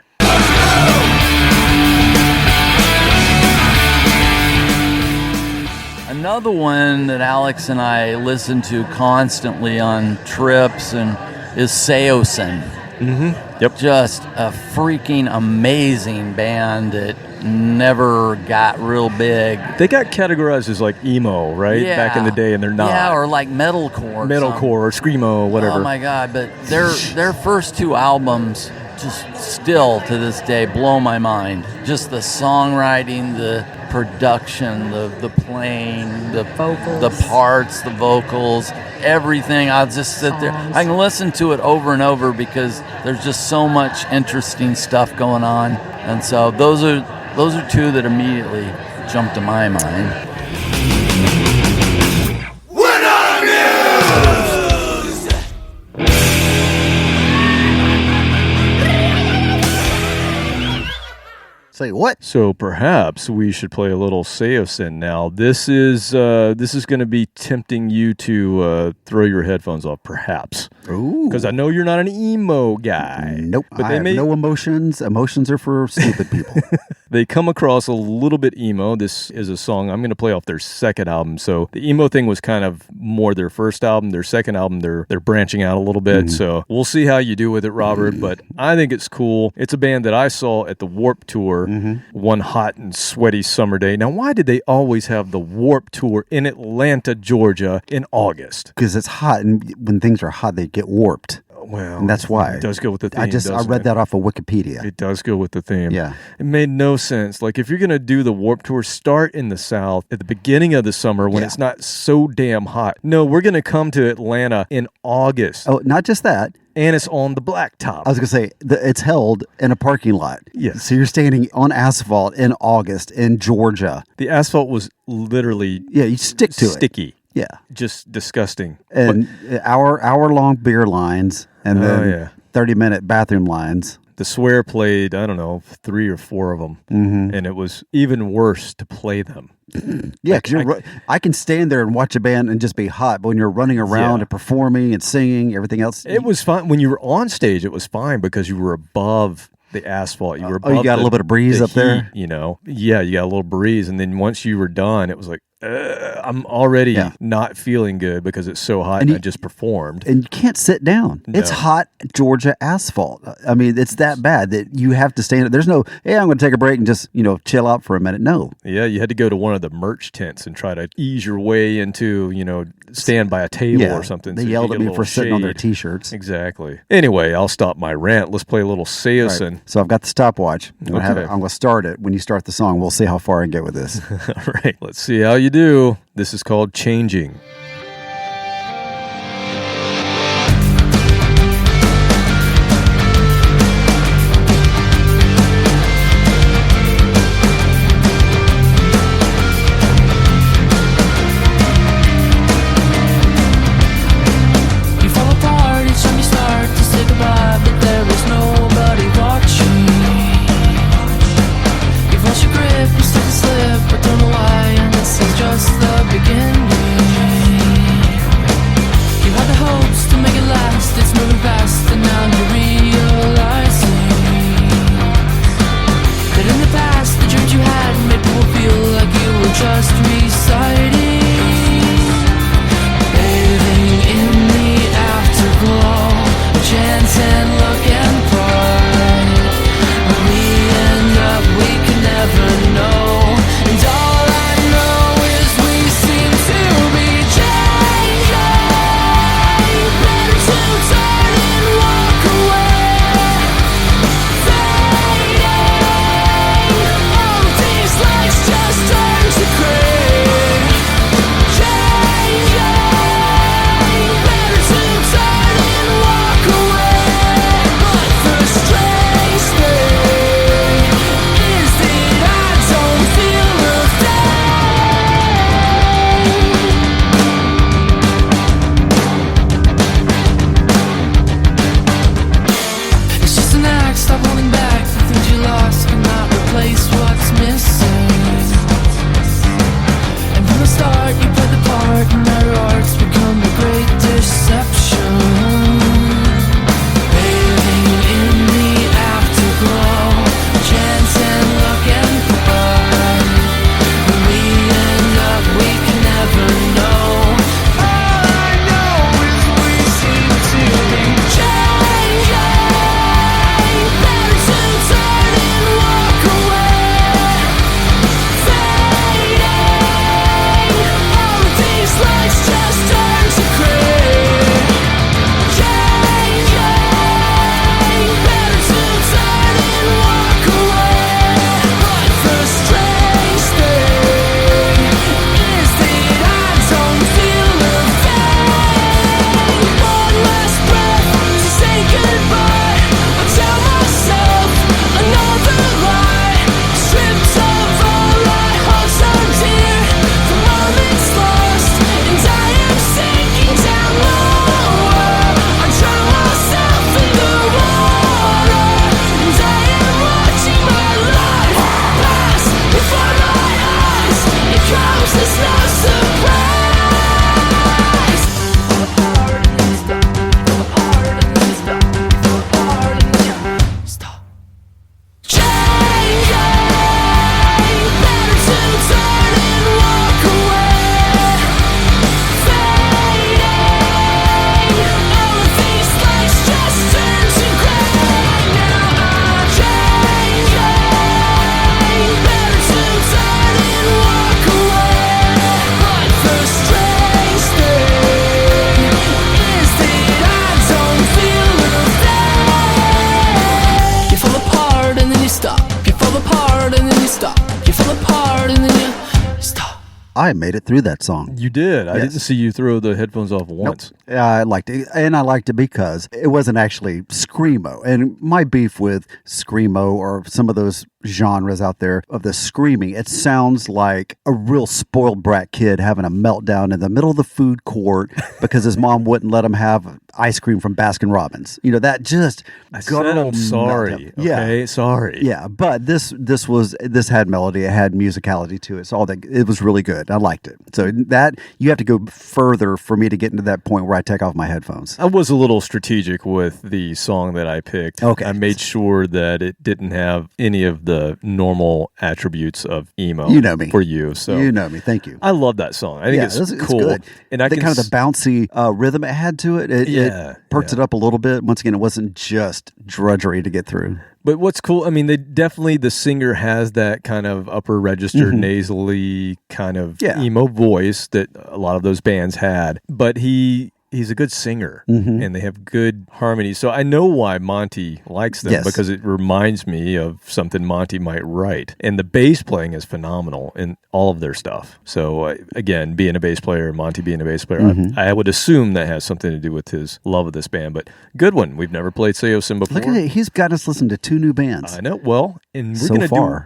Another one that Alex and I listen to constantly on trips and is Saosin. Mm-hmm. Yep. Just a freaking amazing band that never got real big. They got categorized as like emo, right? Yeah. Back in the day, and they're not. Yeah, or like metalcore. Metalcore or screamo, whatever. Oh my God! But their first 2 albums just still to this day blow my mind. Just the songwriting, the production, the playing, the Vocals. the parts, the vocals, everything. I'll just sit there. Songs. I can listen to it over and over because there's just so much interesting stuff going on. And so those are 2 that immediately jump to my mind. Say what? So perhaps we should play a little Saosin now. This is going to be tempting you to throw your headphones off, perhaps. Ooh. Because I know you're not an emo guy. Nope. But I have no emotions. Emotions are for stupid people. They come across a little bit emo. This is a song I'm going to play off their second album. So the emo thing was kind of more their first album. Their second album, they're branching out a little bit. So we'll see how you do with it, Robert. But I think it's cool. It's a band that I saw at the Warped Tour one hot and sweaty summer day. Now, why did they always have the Warped Tour in Atlanta, Georgia in August? Because it's hot, and when things are hot, they get warped. Well, And that's why. It does go with the theme. I read that off of Wikipedia. It does go with the theme. Yeah. It made no sense. Like, if you're going to do the Warped Tour, start in the South at the beginning of the summer when it's not so damn hot. No, we're going to come to Atlanta in August. Oh, not just that. And it's on the blacktop. I was going to say, it's held in a parking lot. Yes. So you're standing on asphalt in August in Georgia. The asphalt was literally Yeah, you stick to it. sticky. Yeah. Just disgusting. And hour-long beer lines and then 30-minute bathroom lines. The Swear played, I don't know, 3 or 4 of them. And it was even worse to play them. Yeah, because I can stand there and watch a band and just be hot, but when you're running around and performing and singing, everything else, It was fine. When you were on stage, it was fine because you were above the asphalt. You were above you got a little bit of breeze up there? heat, you know? Yeah, you got a little breeze. And then once you were done, it was like, I'm already not feeling good because it's so hot and I just performed. and you can't sit down. No. It's hot Georgia asphalt. I mean, it's that bad that you have to stand. There's no, hey, I'm going to take a break and just, chill out for a minute. No. Yeah, you had to go to one of the merch tents and try to ease your way into, stand by a table or something. They so you yelled could at get a me for little sitting on their shade. T-shirts. Exactly. Anyway, I'll stop my rant. Let's play a little Saosin. So I've got the stopwatch. I'm Okay. going to start it. When you start the song, we'll see how far I can get with this. All right, let's see how you do. This is called Changing. You fall apart each time you start to say goodbye, but there is nobody watching. You've lost your grip, you start to slip, but don't know why, and this is just the beginning. You had the hopes to make it last, it's moving fast, and now you're realizing that in the past, the dreams you had made people feel like you were just reciting. Bathing in the afterglow, a chance and luck and pride. Where we end up, we can never know. And all I know is we seem to be changing. Better to turn and walk. apart, and then you stop. I made it through that song. You did. I Yes. didn't see you throw the headphones off once. I liked it, and I liked it because it wasn't actually screamo. And my beef with screamo or some of those genres out there of the screaming, it sounds like a real spoiled brat kid having a meltdown in the middle of the food court because his mom wouldn't let him have ice cream from Baskin Robbins. You know, that just I said I'm sorry. Okay, sorry. Yeah, but this had melody, it had musicality to it. So all that, it was really good. I liked it. So that you have to go further for me to get into that point where I take off my headphones. I was a little strategic with the song that I picked. Okay. I made sure that it didn't have any of the normal attributes of emo. You know me. For you. So You know me. Thank you. I love that song. I think it's cool. Good. And I the can kind of the bouncy rhythm it had to it. It perked it up a little bit. Once again, it wasn't just drudgery to get through. But what's cool, I mean, the singer has that kind of upper register, nasally kind of emo voice that a lot of those bands had. But he's a good singer, and they have good harmony. So I know why Monty likes them, because it reminds me of something Monty might write. And the bass playing is phenomenal in all of their stuff. So again, being a bass player, Monty being a bass player, I would assume that has something to do with his love of this band. But good one. We've never played Saosin before. Look at it. He's got us listen to 2 new bands. I know. Well, and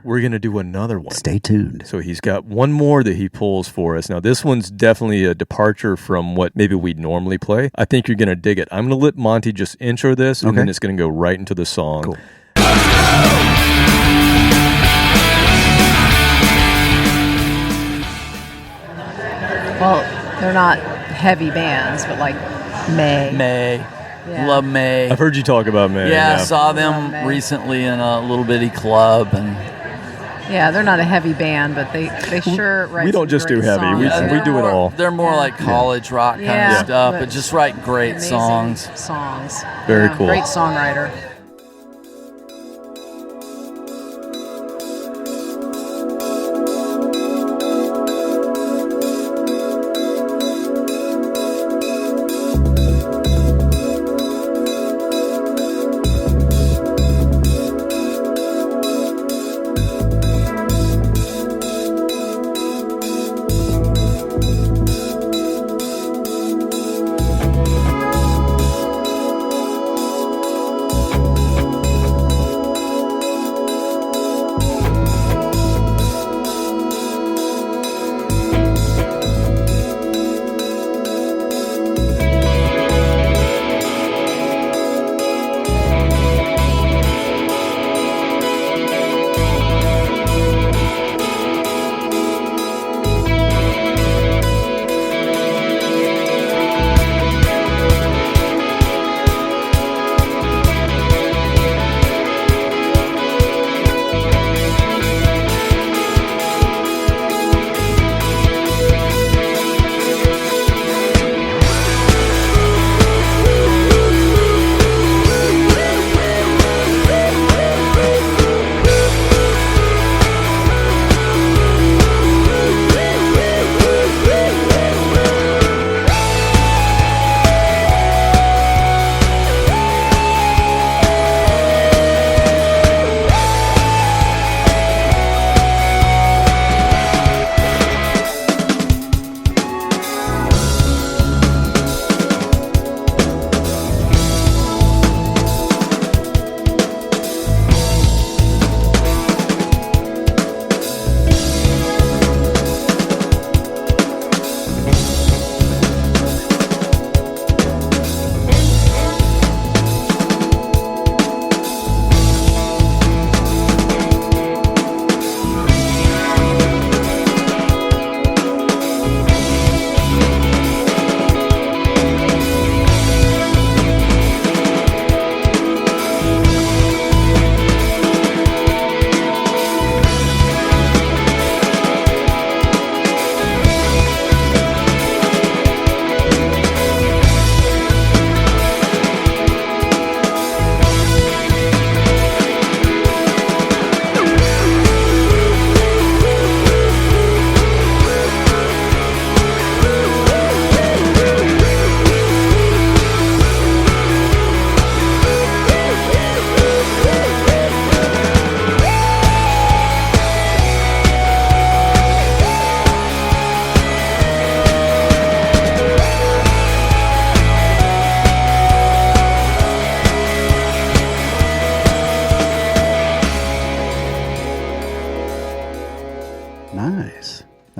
we're gonna do another one. Stay tuned. So he's got one more that he pulls for us. Now this one's definitely a departure from what maybe we'd normally play. I think you're going to dig it. I'm going to let Monty just intro this, and then it's going to go right into the song. Cool. Well, they're not heavy bands, but like May. Yeah. Love May. I've heard you talk about May. Yeah, I saw them May. recently in a little bitty club, and Yeah, they're not a heavy band, but they sure write We don't some just do great heavy. songs. We do it all. They're more like college rock kind of stuff, but just write great amazing songs. Very cool. Great songwriter.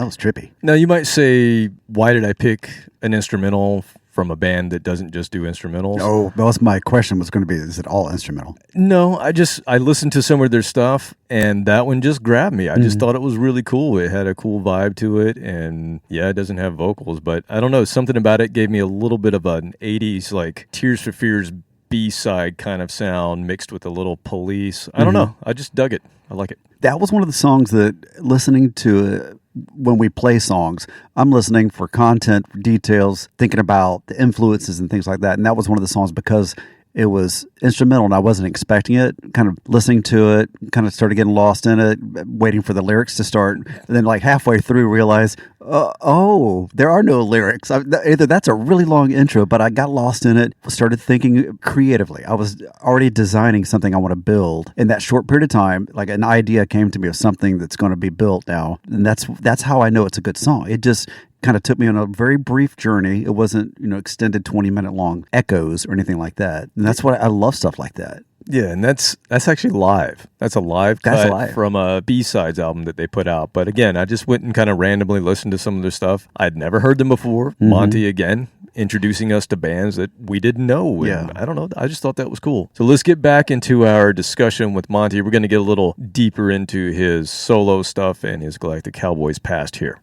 was trippy. Now, you might say, why did I pick an instrumental from a band that doesn't just do instrumentals? Oh, that was my question was going to be, is it all instrumental? No, I listened to some of their stuff, and that one just grabbed me. I just thought it was really cool. It had a cool vibe to it, and yeah, it doesn't have vocals, but I don't know, something about it gave me a little bit of an 80s, like Tears for Fears B-side kind of sound mixed with a little Police. I don't know. I just dug it. I like it. That was one of the songs that listening to it, when we play songs, I'm listening for content, for details, thinking about the influences and things like that. And that was one of the songs because it was instrumental and I wasn't expecting it, kind of listening to it, kind of started getting lost in it, waiting for the lyrics to start. And then like halfway through realized, oh, there are no lyrics. Either that's a really long intro, but I got lost in it, started thinking creatively. I was already designing something I want to build. In that short period of time, like an idea came to me of something that's going to be built now. And that's how I know it's a good song. It just kind of took me on a very brief journey. It wasn't, extended 20-minute long echoes or anything like that. And that's what I love, stuff like that. Yeah, and that's actually live. That's a live cut from a B-Sides album that they put out. But again, I just went and kind of randomly listened to some of their stuff. I'd never heard them before. Monty, again, introducing us to bands that we didn't know. And I don't know. I just thought that was cool. So let's get back into our discussion with Monty. We're going to get a little deeper into his solo stuff and his Galactic Cowboys past here.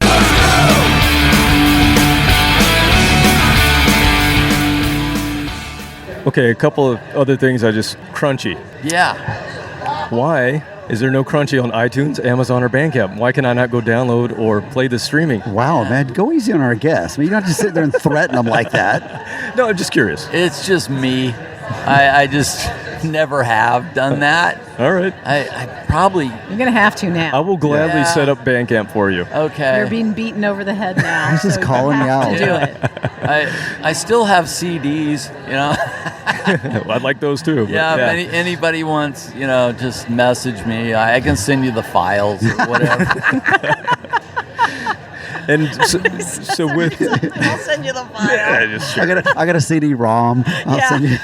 Okay, a couple of other things Crunchy. Yeah. Why is there no Crunchy on iTunes, Amazon, or Bandcamp? Why can I not go download or play the streaming? Wow, man, go easy on our guests. I mean, you don't just sit there and threaten them like that. No, I'm just curious. It's just me. I just never have done that. All right. I probably... You're going to have to now. I will gladly set up Bandcamp for you. Okay. You're being beaten over the head now. He's just calling me out. Do it. I still have CDs, Well, I'd like those too. Yeah, if anybody wants, just message me. I can send you the files or whatever. And so with... I'll send you the file. Yeah, just sure. I got a CD-ROM. I'll send you...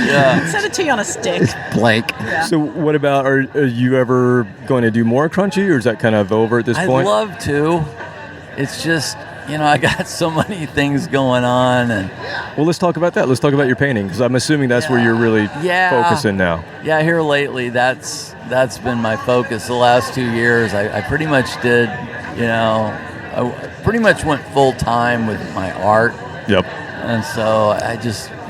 Yeah. Send it to you on a stick. It's blank. Yeah. So what about, are you ever going to do more Crunchy, or is that kind of over at this point? I'd love to. It's just, I got so many things going on. And well, let's talk about that. Let's talk about your painting, because I'm assuming that's where you're really focusing now. Yeah, here lately, that's been my focus the last 2 years. I pretty much did, I pretty much went full time with my art. Yep. And so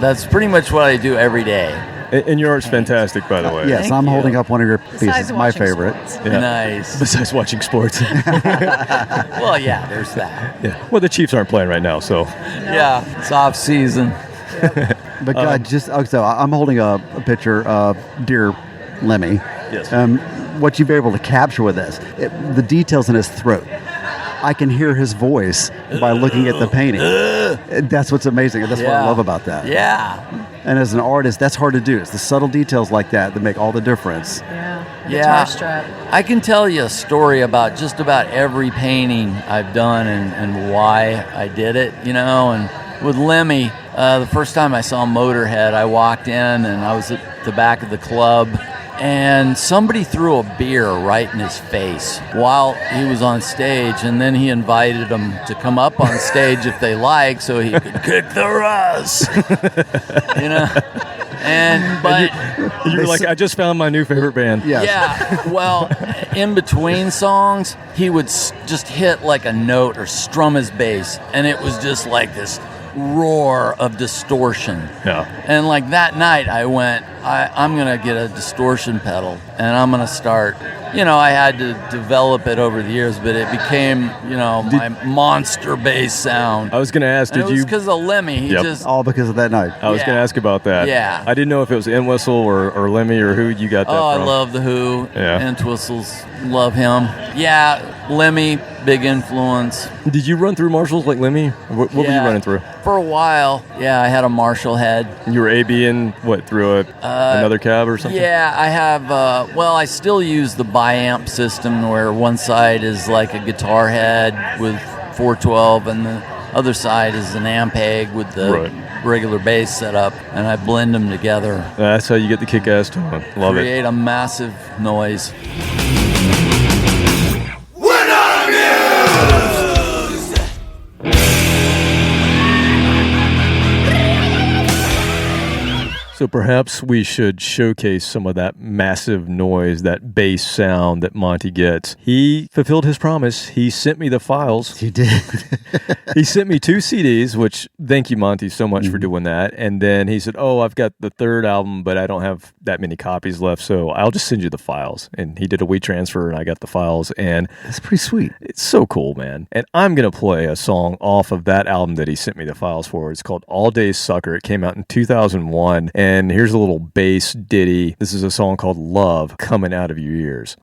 that's pretty much what I do every day. And your art's fantastic, by the way. Yes, I'm holding up one of your pieces, my favorite. Yeah. Nice. Besides watching sports. Well, yeah, there's that. Yeah. Well, the Chiefs aren't playing right now, so. Yeah, it's off season. But God, so I'm holding a picture of dear Lemmy. Yes. What you've been able to capture with this, the details in his throat. I can hear his voice by looking at the painting. That's what's amazing. That's what I love about that. Yeah. And as an artist, that's hard to do. It's the subtle details like that make all the difference. Yeah. Yeah. Guitar strap. I can tell you a story about just about every painting I've done and why I did it, And with Lemmy, the first time I saw Motorhead, I walked in and I was at the back of the club. And somebody threw a beer right in his face while he was on stage, and then he invited them to come up on stage if they like, so he could kick their ass, And you were like, I just found my new favorite band. Yes. Yeah. Well, in between songs, he would just hit like a note or strum his bass, and it was just like this roar of distortion. Yeah. And like that night I went, I'm going to get a distortion pedal and I'm going to start, I had to develop it over the years, but it became, my monster bass sound. I was going to ask, it was because of Lemmy. He just all because of that night. I was going to ask about that. Yeah. I didn't know if it was Entwistle or Lemmy or who you got that from. I love the Who. Yeah. Entwistles, love him. Yeah, Lemmy, big influence. Did you run through Marshalls like Lemmy? What were you running through? For a while, I had a Marshall head. You were ABing through another cab or something? Yeah, I have, I still use the bi-amp system where one side is like a guitar head with 412 and the other side is an amp egg with the regular bass setup, and I blend them together. That's how you get the kick-ass tone. Love Create a massive noise. When I'm in So perhaps we should showcase some of that massive noise, that bass sound that Monty gets. He fulfilled his promise. He sent me the files. He did. He sent me 2 CDs, which thank you, Monty, so much for doing that. And then he said, I've got the 3rd album, but I don't have that many copies left, so I'll just send you the files. And he did a WeTransfer, and I got the files. And That's pretty sweet. it's so cool, man. And I'm going to play a song off of that album that he sent me the files for. It's called All Day Sucker. It came out in 2001. And here's a little bass ditty. This is a song called Love, Coming Out of Your Ears.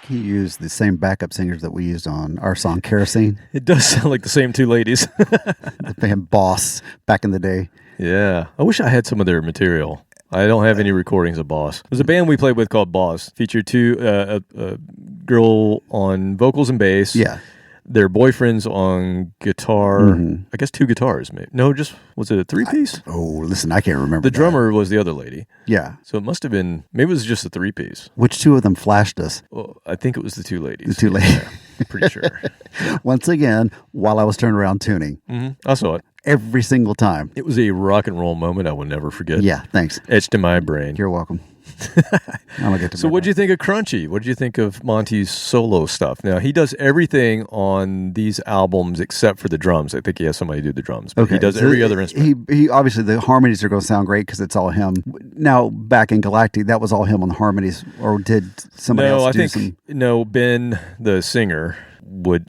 He used the same backup singers that we used on our song Kerosene. It does sound like the same 2 ladies. The band Boss back in the day. Yeah. I wish I had some of their material. I don't have any recordings of Boss. There's a band we played with called Boss. Featured 2, a girl on vocals and bass. Yeah. their boyfriends on guitar. I guess 2 guitars, maybe. No, just, was it a 3-piece? Listen, I can't remember. The drummer was the other lady. Yeah. So it must have been, maybe it was just a 3-piece. Which 2 of them flashed us? Well, I think it was the 2 ladies. The 2 ladies. Yeah, pretty sure. Once again, while I was turning around tuning. I saw it. Every single time. It was a rock and roll moment I will never forget. Yeah, thanks. Etched in my brain. You're welcome. So what'd you think of Crunchy? What'd you think of Monty's solo stuff? Now, he does everything on these albums except for the drums. I think he has somebody do the drums, but he does every other instrument. He obviously, the harmonies are going to sound great because it's all him. Now, back in Galactic, that was all him on the harmonies, or did somebody else do some? No, Ben, the singer,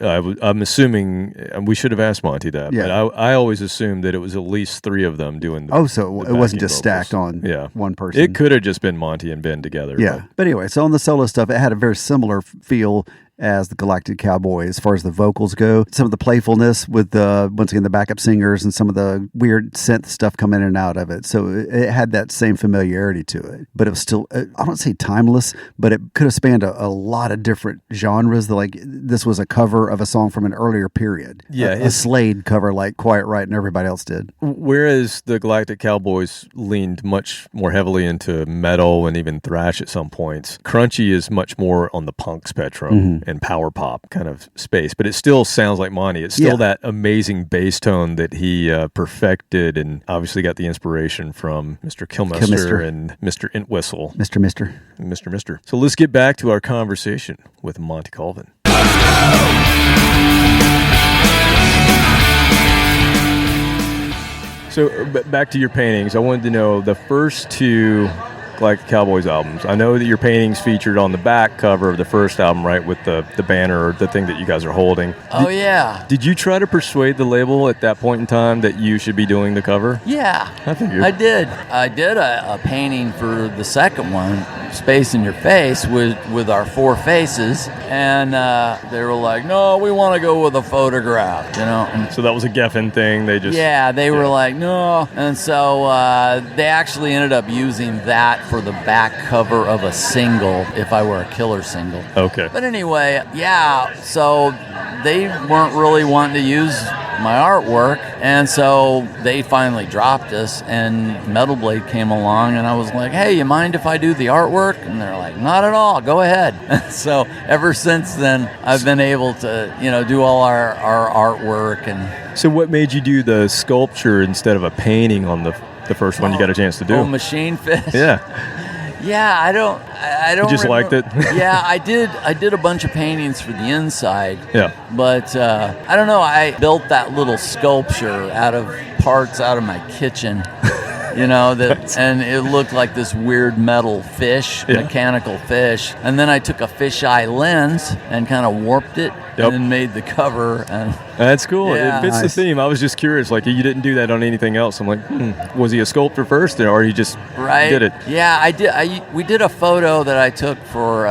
I'm assuming, and we should have asked Monty that, but I always assumed that it was at least 3 of them doing the so it wasn't just vocals. Stacked on one person. It could have just been Monty and Ben together. Yeah. But anyway, so on the solo stuff, it had a very similar feel as the Galactic Cowboys as far as the vocals go. Some of the playfulness with once again the backup singers and some of the weird synth stuff coming in and out of it. So it had that same familiarity to it. But it was still, I don't say timeless, but it could have spanned a lot of different genres. Like this was a cover of a song from an earlier period. Yeah. A Slade cover like Quiet Riot and everybody else did. Whereas the Galactic Cowboys leaned much more heavily into metal and even thrash at some points, Crunchy is much more on the punk spectrum. And power pop kind of space, but it still sounds like Monty. It's still that amazing bass tone that he perfected, and obviously got the inspiration from Mr. Kilmister and Mr. Entwistle. Mr. So let's get back to our conversation with Monty Colvin. So back to your paintings. I wanted to know the first 2 Galactic Cowboys albums. I know that your paintings featured on the back cover of the first album, right, with the banner or the thing that you guys are holding. Yeah. Did you try to persuade the label at that point in time that you should be doing the cover? Yeah. I figured. I did. I did a painting for the second one, Space in Your Face, with our 4 faces, and they were like, no, we want to go with a photograph, And so that was a Geffen thing. They were like, no. And so they actually ended up using that for the back cover of a single, If I Were a Killer single. Okay. But anyway, so they weren't really wanting to use my artwork, and so they finally dropped us, and Metal Blade came along, and I was like, hey, you mind if I do the artwork? And they're like, not at all, go ahead. So ever since then, I've been able to, do all our artwork. And so what made you do the sculpture instead of a painting on the first one you got a chance to do? Machine Fish. Yeah, I don't. You just liked it. Yeah, I did a bunch of paintings for the inside. Yeah, but I don't know. I built that little sculpture out of parts out of my kitchen. And it looked like this weird metal fish, mechanical fish. And then I took a fisheye lens and kind of warped it and made the cover. And that's cool. Yeah. It fits the theme. I was just curious, like you didn't do that on anything else. I'm like, was he a sculptor first, or he just did it? Yeah, I did. We did a photo that I took for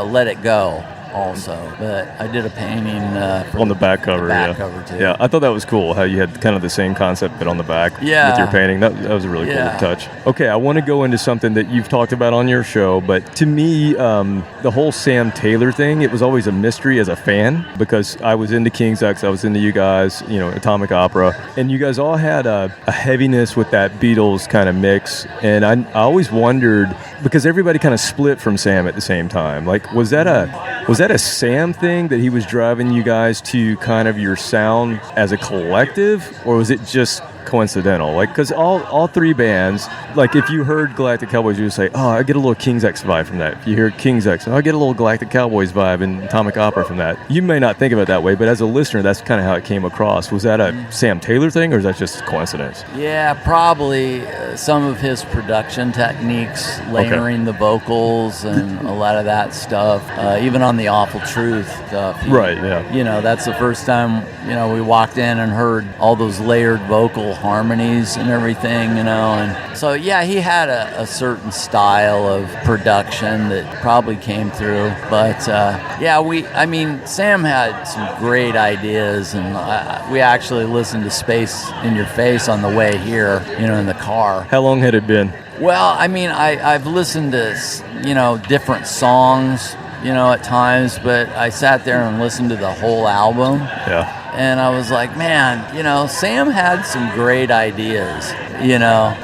Let It Go. Also, but I did a painting on the back cover. Cover too. Yeah, I thought that was cool how you had kind of the same concept but on the back with your painting. That was a really cool touch. Okay, I want to go into something that you've talked about on your show, but to me, the whole Sam Taylor thing, it was always a mystery as a fan because I was into King's X, I was into you guys, Atomic Opera, and you guys all had a heaviness with that Beatles kind of mix, and I always wondered because everybody kind of split from Sam at the same time. Like, was that a Sam thing that he was driving you guys to kind of your sound as a collective, or was it just coincidental? Like, because all 3 bands, like if you heard Galactic Cowboys, you would say, oh, I get a little King's X vibe from that. If you hear King's X, I get a little Galactic Cowboys vibe and Atomic Opera from that. You may not think of it that way, but as a listener, that's kind of how it came across. Was that a Sam Taylor thing, or is that just coincidence? Yeah, probably some of his production techniques, layering the vocals and a lot of that stuff, even on the Awful Truth stuff. Right, yeah. That's the first time, we walked in and heard all those layered vocal harmonies and everything, and so he had a certain style of production that probably came through, but Sam had some great ideas, and we actually listened to Space in Your Face on the way here, in the car. How long had it been? Well, I've listened to different songs at times, but I sat there and listened to the whole album. Yeah. And I was like, man, Sam had some great ideas,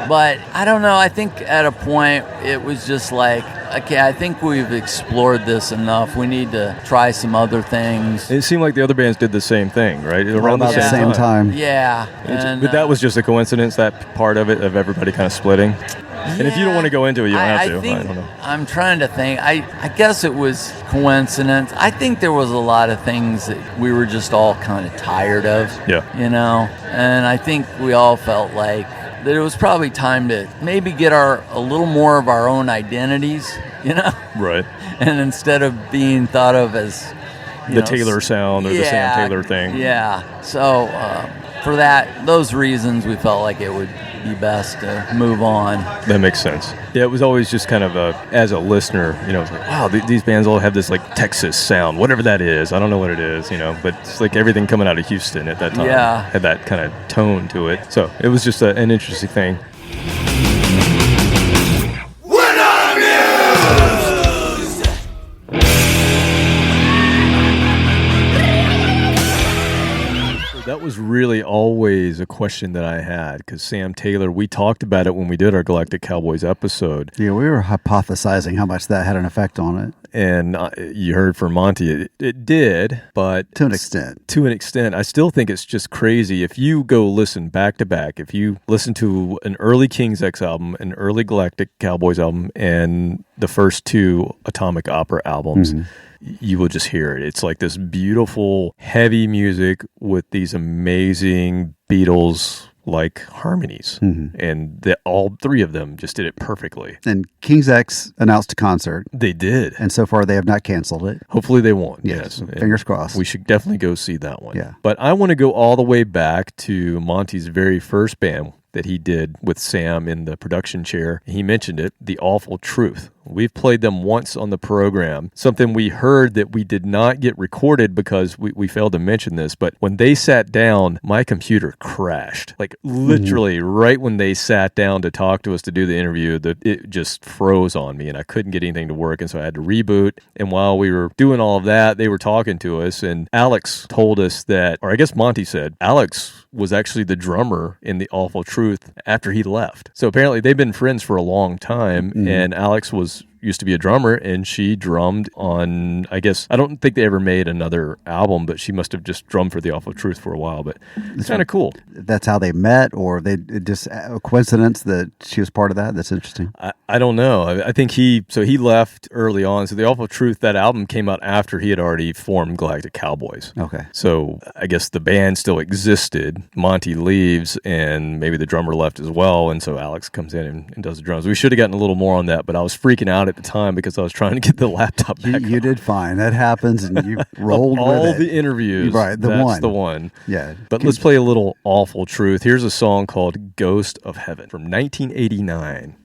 but I don't know. I think at a point it was just like, okay, I think we've explored this enough. We need to try some other things. It seemed like the other bands did the same thing, right? Around the same time. Yeah. And, but that was just a coincidence, that part of it, of everybody kind of splitting. And if you don't want to go into it, you don't have to. I don't know. I'm trying to think. I guess it was coincidence. I think there was a lot of things that we were just all kind of tired of. Yeah. And I think we all felt like that it was probably time to maybe get a little more of our own identities, Right. And instead of being thought of as the Taylor sound or the Sam Taylor thing. Yeah. So for those reasons, we felt like it would be best to move on. That makes sense. Yeah, it was always just kind of as a listener, it's like, wow, these bands all have this like Texas sound, whatever that is. I don't know what it is, but it's like everything coming out of Houston at that time had that kind of tone to it. So it was just an interesting thing. That was really always a question that I had, because Sam Taylor, we talked about it when we did our Galactic Cowboys episode. Yeah, we were hypothesizing how much that had an effect on it. And you heard from Monty, it did, but... To an extent. To an extent. I still think it's just crazy. If you go listen back to back, if you listen to an early King's X album, an early Galactic Cowboys album, and the first two Atomic Opera albums... Mm-hmm. You will just hear it. It's like this beautiful, heavy music with these amazing Beatles-like harmonies. Mm-hmm. And all three of them just did it perfectly. And King's X announced a concert. They did. And so far, they have not canceled it. Hopefully they won't. Yes. Fingers crossed. We should definitely go see that one. Yeah. But I want to go all the way back to Monty's very first band that he did with Sam in the production chair. He mentioned it, The Awful Truth. We've played them once on the program, something we heard that we did not get recorded because we failed to mention this, but when they sat down, my computer crashed. Like literally right when they sat down to talk to us to do the interview, it just froze on me and I couldn't get anything to work, and so I had to reboot. And while we were doing all of that, they were talking to us, and Alex told us that, or I guess Monty said, Alex was actually the drummer in The Awful Truth after he left. So apparently they've been friends for a long time, and Alex used to be a drummer, and she drummed on, I guess, I don't think they ever made another album, but she must have just drummed for The Awful Truth for a while, but it's kind of cool. That's how they met, or they just a coincidence that she was part of that? That's interesting. I don't know. I think he left early on, so The Awful Truth, that album came out after he had already formed Galactic Cowboys. Okay. So I guess the band still existed. Monty leaves, and maybe the drummer left as well, and so Alex comes in and does the drums. We should have gotten a little more on that, but I was freaking out at the time because I was trying to get the laptop back. You did fine. That happens, and you rolled with it. All the interviews. Right, that's the one. Yeah. But let's play a little Awful Truth. Here's a song called Ghost of Heaven from 1989.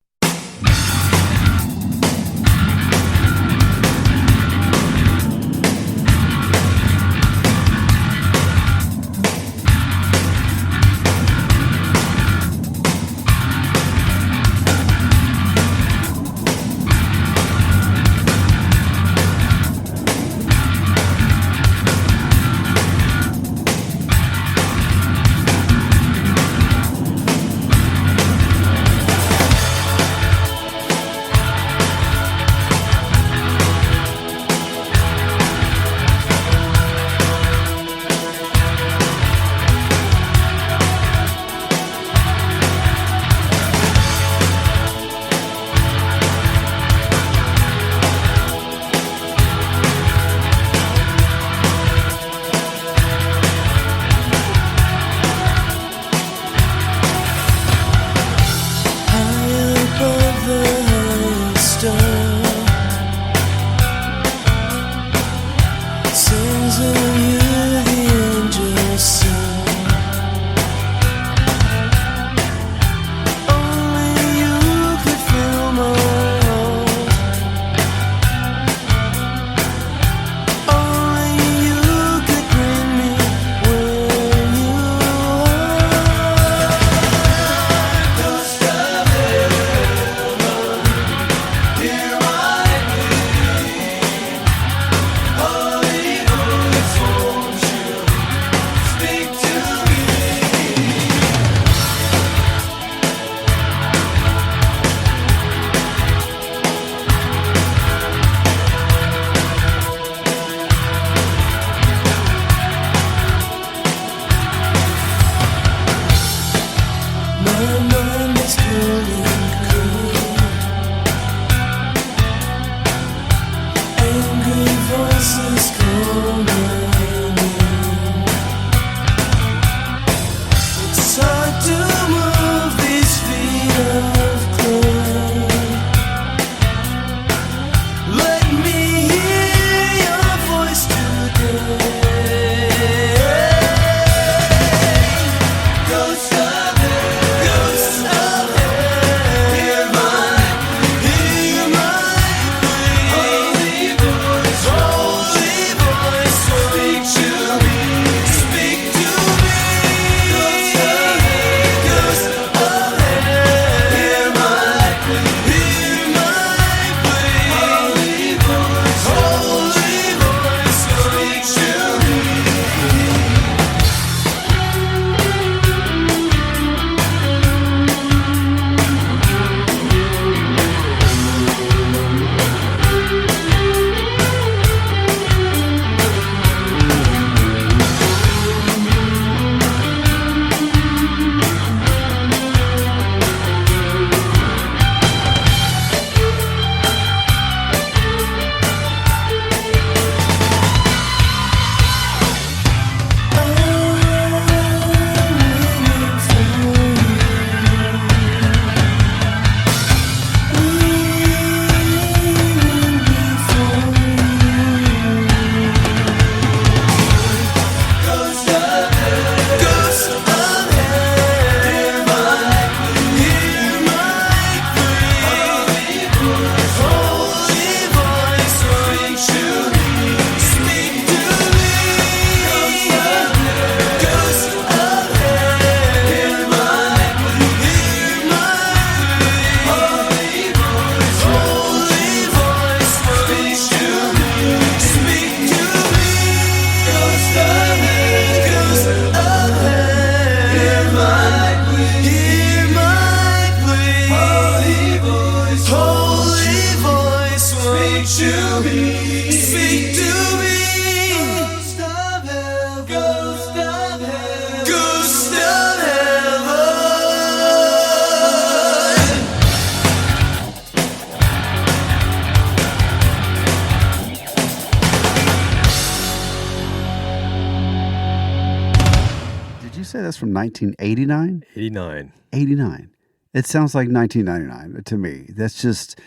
say that's from 1989? 89. 89. It sounds like 1999 to me. That's just,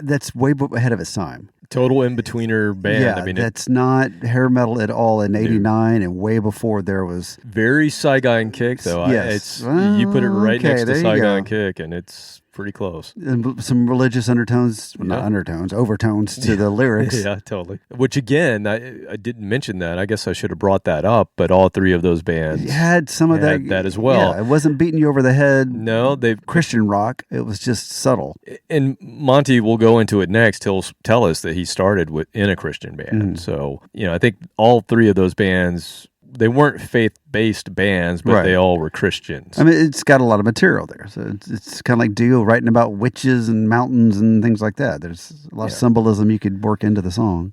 that's way ahead of its time. Total in-betweener band. Yeah, I mean, that's not hair metal at all in 89 and way before there was. Very Saigon Kick, though. Yes. You put it right next to there you Saigon go. Kick, and it's pretty close. And some religious undertones, well, not undertones, overtones to the lyrics. Yeah, totally. Which, again, I didn't mention that. I guess I should have brought that up, but all three of those bands You had some of that as well. Yeah, it wasn't beating you over the head. No, they've Christian rock. It was just subtle. And Monty will go into it next. He'll tell us that he started in a Christian band. So, I think all three of those bands, they weren't faith-based bands, but they all were Christians. I mean, it's got a lot of material there. So it's kind of like Dio writing about witches and mountains and things like that. There's a lot of symbolism you could work into the song.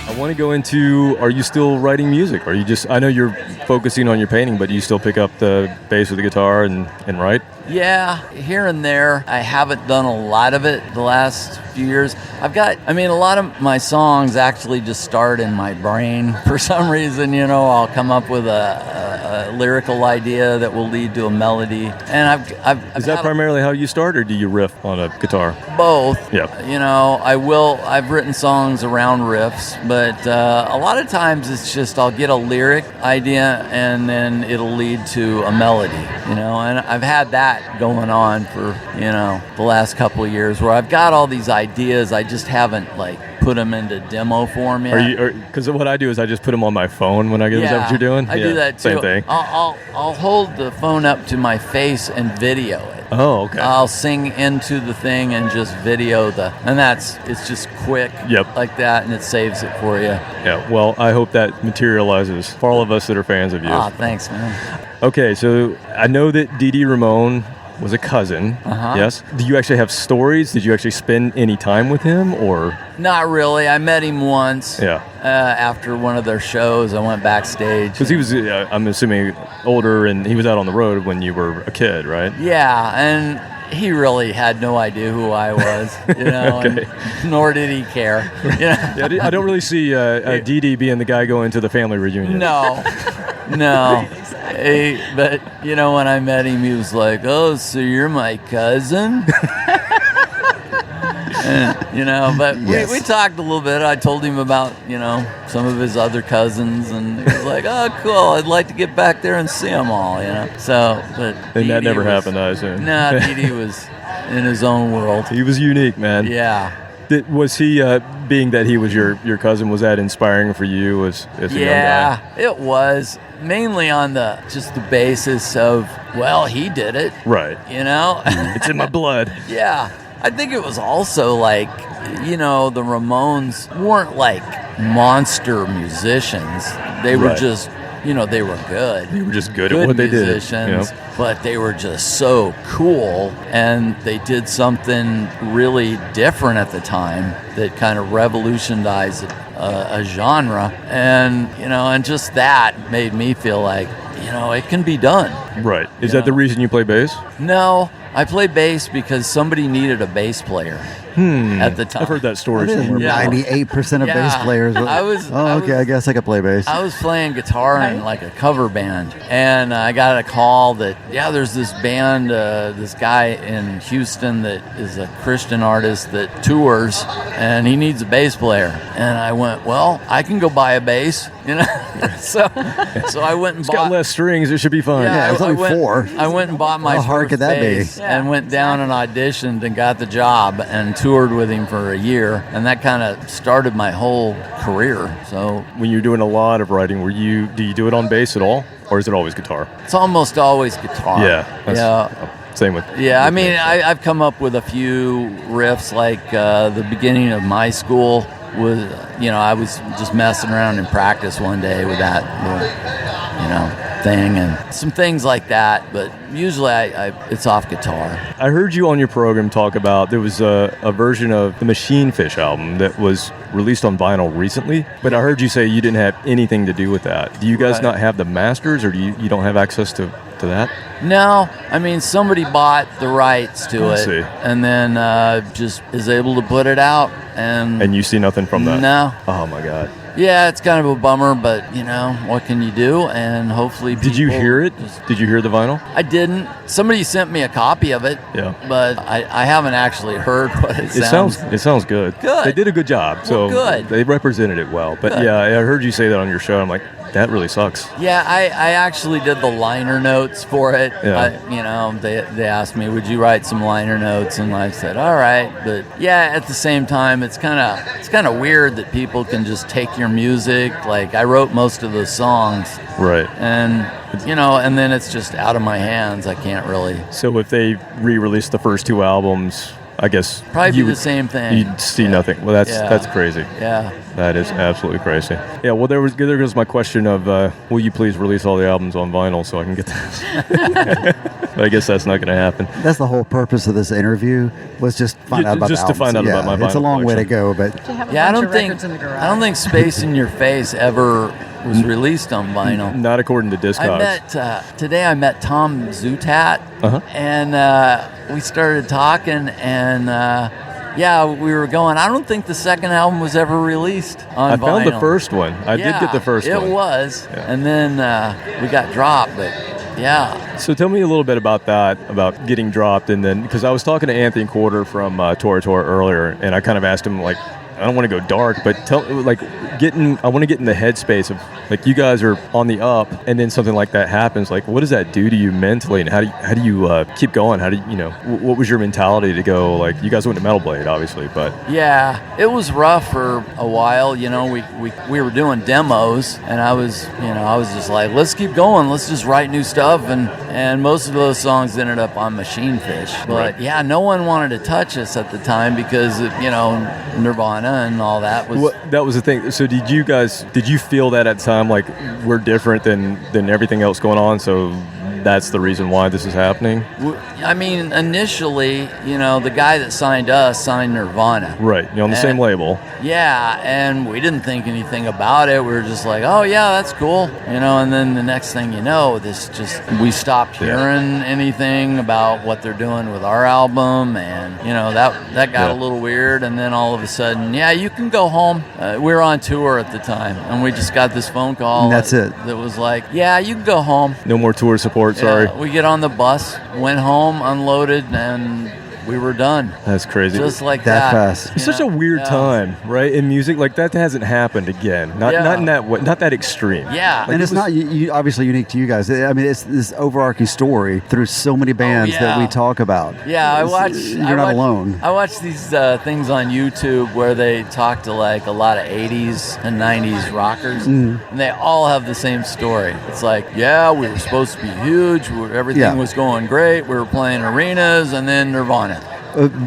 I want to go into, are you still writing music? Are you just, I know you're focusing on your painting, but do you still pick up the bass or the guitar and write? Yeah, here and there. I haven't done a lot of it the last few years. A lot of my songs actually just start in my brain. For some reason, I'll come up with a lyrical idea that will lead to a melody. And Is that primarily how you start, or do you riff on a guitar? Both. Yeah. I've written songs around riffs, but a lot of times it's just I'll get a lyric idea and then it'll lead to a melody, and I've had that going on for, the last couple of years where I've got all these ideas, I just haven't put them into demo form yet. Because what I do is I just put them on my phone when I get. Is that what you're doing? I do that too. Same thing. I'll hold the phone up to my face and video it. Oh, okay. I'll sing into the thing and just video it's just quick. Yep. Like that, and it saves it for you. Yeah. Well, I hope that materializes for all of us that are fans of you. Thanks, man. Okay, so I know that Dee Dee Ramone was a cousin. Yes. Do you actually have stories? Did you actually spend any time with him, or? Not really. I met him once. Yeah. After one of their shows, I went backstage. Because he was, I'm assuming, older, and he was out on the road when you were a kid, right? Yeah, and he really had no idea who I was, Okay. and nor did he care. Yeah, I don't really see Dee Dee being the guy going to the family reunion. No. But, when I met him, he was like, "Oh, so you're my cousin?" And, but Yes. we talked a little bit. I told him about, some of his other cousins, and he was like, "Oh, cool, I'd like to get back there and see them all," So, but And that Dee never Dee happened, I assume. No, Dee Dee was in his own world. He was unique, man. Yeah. Was he, being that he was your cousin, was that inspiring for you as a young guy? Yeah, it was. Mainly on the basis of, well, he did it. Right. It's in my blood. Yeah. I think it was also the Ramones weren't monster musicians. They were just, they were good. They were just good at what they did. Musicians, but they were just so cool, and they did something really different at the time that kind of revolutionized a genre, and and just that made me feel like it can be done. Right. Is that the reason you play bass? No, I play bass because somebody needed a bass player at the time. I've heard that story somewhere. Yeah. 98% of bass players. I guess I could play bass. I was playing guitar in a cover band, and I got a call that, there's this band, this guy in Houston that is a Christian artist that tours, and he needs a bass player. And I went, well, I can go buy a bass, so I went and It's bought. got less strings. It should be fun. Yeah, it's only four. I went and bought my How hard first could that be? bass and went down and auditioned and got the job and toured with him for a year, and that kind of started my whole career. So When you're doing a lot of writing, do you do it on bass at all, or is it always guitar? it's almost always guitar. Yeah. Same with. Yeah, I mean, I've come up with a few riffs, the beginning of My School was, I was just messing around in practice one day with that, thing and some things like that. But usually it's off guitar. I heard you on your program talk about there was a version of the Machine Fish album that was released on vinyl recently, but I heard you say you didn't have anything to do with that. Do you guys not have the masters, or do you don't have access to that? No, I mean, somebody bought the rights to I it see. and then just is able to put it out. And you see nothing from that? No. Oh my God. Yeah, it's kind of a bummer, but what can you do? And hopefully Did you hear it? Did you hear the vinyl? I didn't. Somebody sent me a copy of it. Yeah. But I haven't actually heard what it sounds. It sounds good. Good. They did a good job. So good. They represented it well. But Good. yeah, I heard you say that on your show. I'm like, that really sucks. Yeah, I actually did the liner notes for it. Yeah. They asked me, would you write some liner notes? And I said, all right. But yeah, at the same time, it's kind of weird that people can just take your music. Like, I wrote most of those songs. Right. And, and then it's just out of my hands. I can't really. So if they re-released the first two albums, I guess probably be the same thing. You'd see nothing. Well, that's crazy. Yeah. That is absolutely crazy. Yeah, well, there goes my question of, will you please release all the albums on vinyl so I can get that? But I guess that's not going to happen. That's the whole purpose of this interview, was just find out about just the to find out albums. about my vinyl It's a long way to collection. go, but I don't think Space in Your Face ever was released on vinyl. Not according to Discogs. Today I met Tom Zutat, and we started talking, and we were going, I don't think the second album was ever released on vinyl. I found the first one. I did get the first one. It was, and then we got dropped, but yeah. So tell me a little bit about that, about getting dropped, and then, because I was talking to Anthony Quarter from Tora Tora earlier, and I kind of asked him, like, I don't want to go dark, but I want to get in the headspace of, like, you guys are on the up, and then something like that happens. Like, what does that do to you mentally, and how do you keep going? How do you, what was your mentality to go? Like, you guys went to Metal Blade, obviously, but yeah, it was rough for a while. We were doing demos, and I was just like, let's keep going, let's just write new stuff, and most of those songs ended up on Machine Fish. But yeah, no one wanted to touch us at the time because Nirvana and all that was. Well, that was the thing. So did you feel that at the time, like, we're different than everything else going on, so that's the reason why this is happening? I mean, initially, the guy that signed us signed Nirvana. Right, on the same label. Yeah, and we didn't think anything about it. We were just like, oh yeah, that's cool, and then the next thing you know, we stopped hearing anything about what they're doing with our album, and that got a little weird, and then all of a sudden, yeah, you can go home. We were on tour at the time, and we just got this phone call. And that's it. That was like, yeah, you can go home. No more tour support, sorry. We get on the bus, went home, unloaded, and we were done. That's crazy. Just like that. fast. It's such a weird time, right? In music, like, that hasn't happened again. Not in that way, not that extreme. Yeah. And it's not obviously unique to you guys. I mean, it's this overarching story through so many bands that we talk about. Yeah, You're not alone. I watch these things on YouTube where they talk to, like, a lot of 80s and 90s rockers, and they all have the same story. It's like, yeah, we were supposed to be huge. Everything was going great. We were playing arenas, and then Nirvana.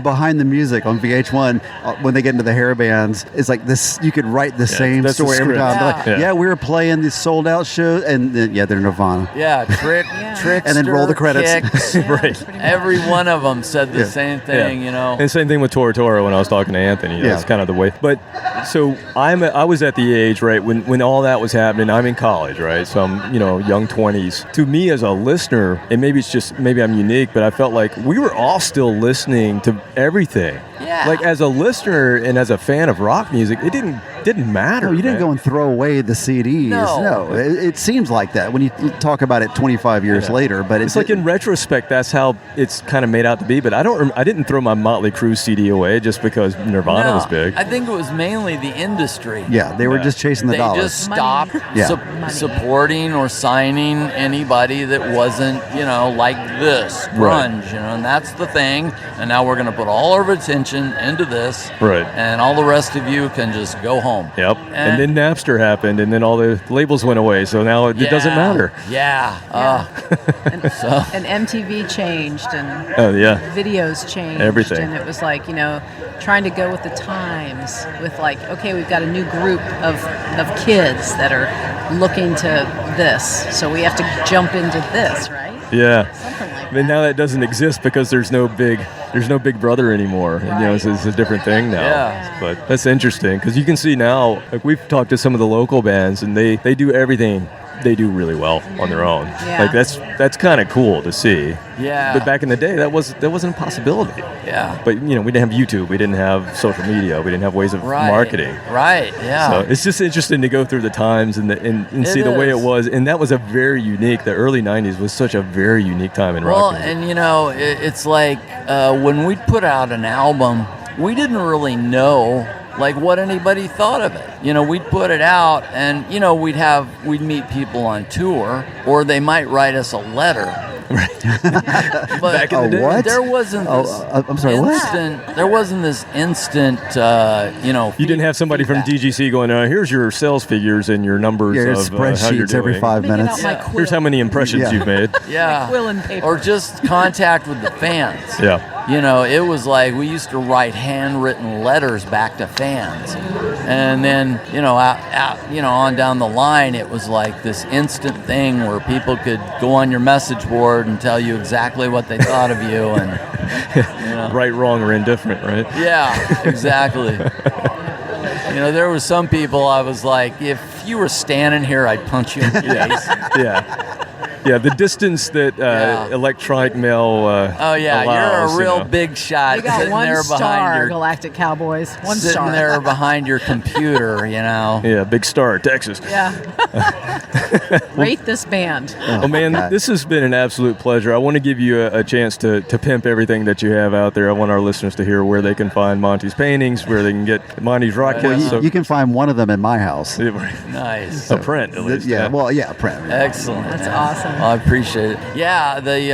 Behind the music on VH1, when they get into the hair bands, it's like this. You could write the same story every time. Yeah. We were playing these sold out shows, and then they're Nirvana. Yeah, Trickster, and then roll the credits. Kicks. Right. Every one of them said the same thing, And same thing with Tora Tora when I was talking to Anthony. That's kind of the way. But so I was at the age, right, when all that was happening. I'm in college, right? So I'm, young 20s. To me as a listener, and maybe I'm unique, but I felt like we were all still listening to everything. Yeah. Like, as a listener and as a fan of rock music, it didn't matter. No, you didn't man. go and throw away the CDs. No. It seems like that when you talk about it 25 years later. But it's like, in retrospect, that's how it's kind of made out to be. But I didn't throw my Motley Crue CD away just because Nirvana was big. I think it was mainly the industry. Yeah, they were just chasing the They dollars. just stopped Yeah. supporting or signing anybody that wasn't, like this, grunge, and that's the thing. And now we're going to put all of our attention into this. Right. And all the rest of you can just go home. home. Yep. And then Napster happened, and then all the labels went away, so now it doesn't matter. Yeah. And MTV changed, and videos changed. Everything. And it was like, trying to go with the times with like, okay, we've got a new group of kids that are looking to this, so we have to jump into this, right? Yeah. Something like But now that doesn't exist because there's no big brother anymore. And, it's a different thing now. Yeah. But that's interesting because you can see now, like we've talked to some of the local bands, and they do everything. They do really well on their own. Yeah. Like that's kind of cool to see. Yeah. But back in the day, that wasn't a possibility. Yeah. But we didn't have YouTube, we didn't have social media, we didn't have ways of marketing. Right. Yeah. So it's just interesting to go through the times and see the way it was, and that was a very unique. The early '90s was such a very unique time in rock music. And it's like when we'd put out an album, we didn't really know like what anybody thought of it. We'd put it out, and we'd meet people on tour, or they might write us a letter. Right. But Back in the day. What? there wasn't this I'm sorry, what? there wasn't this instant You didn't have somebody from DGC going, here's your sales figures and your numbers Your of how you're spreadsheets every doing. 5 Making minutes. out my quill. Here's how many impressions you've made. Yeah. quill and paper. Or just contact with the fans. Yeah. It was like we used to write handwritten letters back to fans. And then, on down the line, it was like this instant thing where people could go on your message board and tell you exactly what they thought of you. And Right, wrong, or indifferent, right? yeah, exactly. There was some people I was like, if you were standing here, I'd punch you in the face. Yeah, the distance that electronic mail Oh yeah, allows, you're a real big shot You got sitting one there star, behind your Galactic Cowboys. One sitting star. there behind your computer. Yeah, big star, Texas. Yeah. Rate this band. Oh man, God. this has been an absolute pleasure. I want to give you a chance to pimp everything that you have out there. I want our listeners to hear where they can find Monty's paintings, where they can get Monty's Rockcast. You can find one of them in my house. Nice. A print, at least. Yeah, well, yeah, print. Excellent. That's awesome. I appreciate it. Yeah, the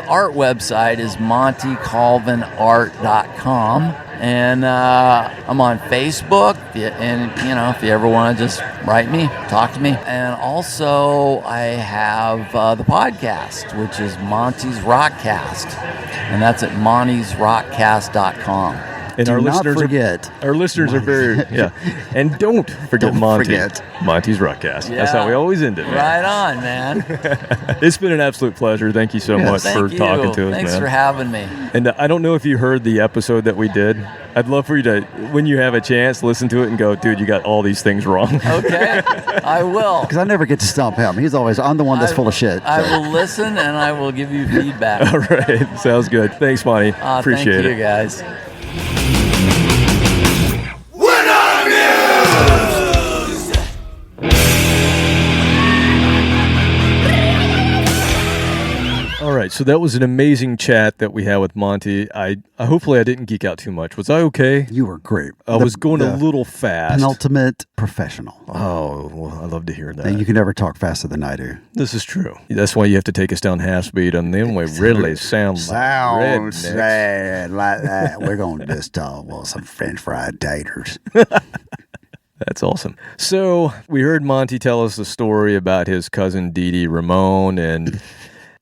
art website is montycolvinart.com, and I'm on Facebook. If you ever want to just write me, talk to me, and also I have the podcast, which is Monty's Rockcast, and that's at montysrockcast.com. And Do our not listeners forget. Our listeners are very and don't forget Don't Monty's Rockcast. That's how we always end it, man. Right on, man. It's been an absolute pleasure. Thank you so much for talking to us, Thanks man. for having me. And I don't know if you heard the episode that we did. I'd love for you to, when you have a chance, listen to it and go, dude, you got all these things wrong. Okay, I will. Because I never get to stump him. He's always, I'm the one that's full of shit. I will listen, and I will give you feedback. All right. Sounds good. Thanks, Monty. Appreciate thank you, it. guys. All right, so that was an amazing chat that we had with Monty. I hopefully I didn't geek out too much. Was I okay? You were great. I was going a little fast. Penultimate professional. Oh, well, I love to hear that. And you can never talk faster than I do. This is true. That's why you have to take us down half speed, and then we really sound like rednecks. sad like that. We're going to just talk about some French fried taters. That's awesome. So we heard Monty tell us the story about his cousin Dee Dee Ramone, and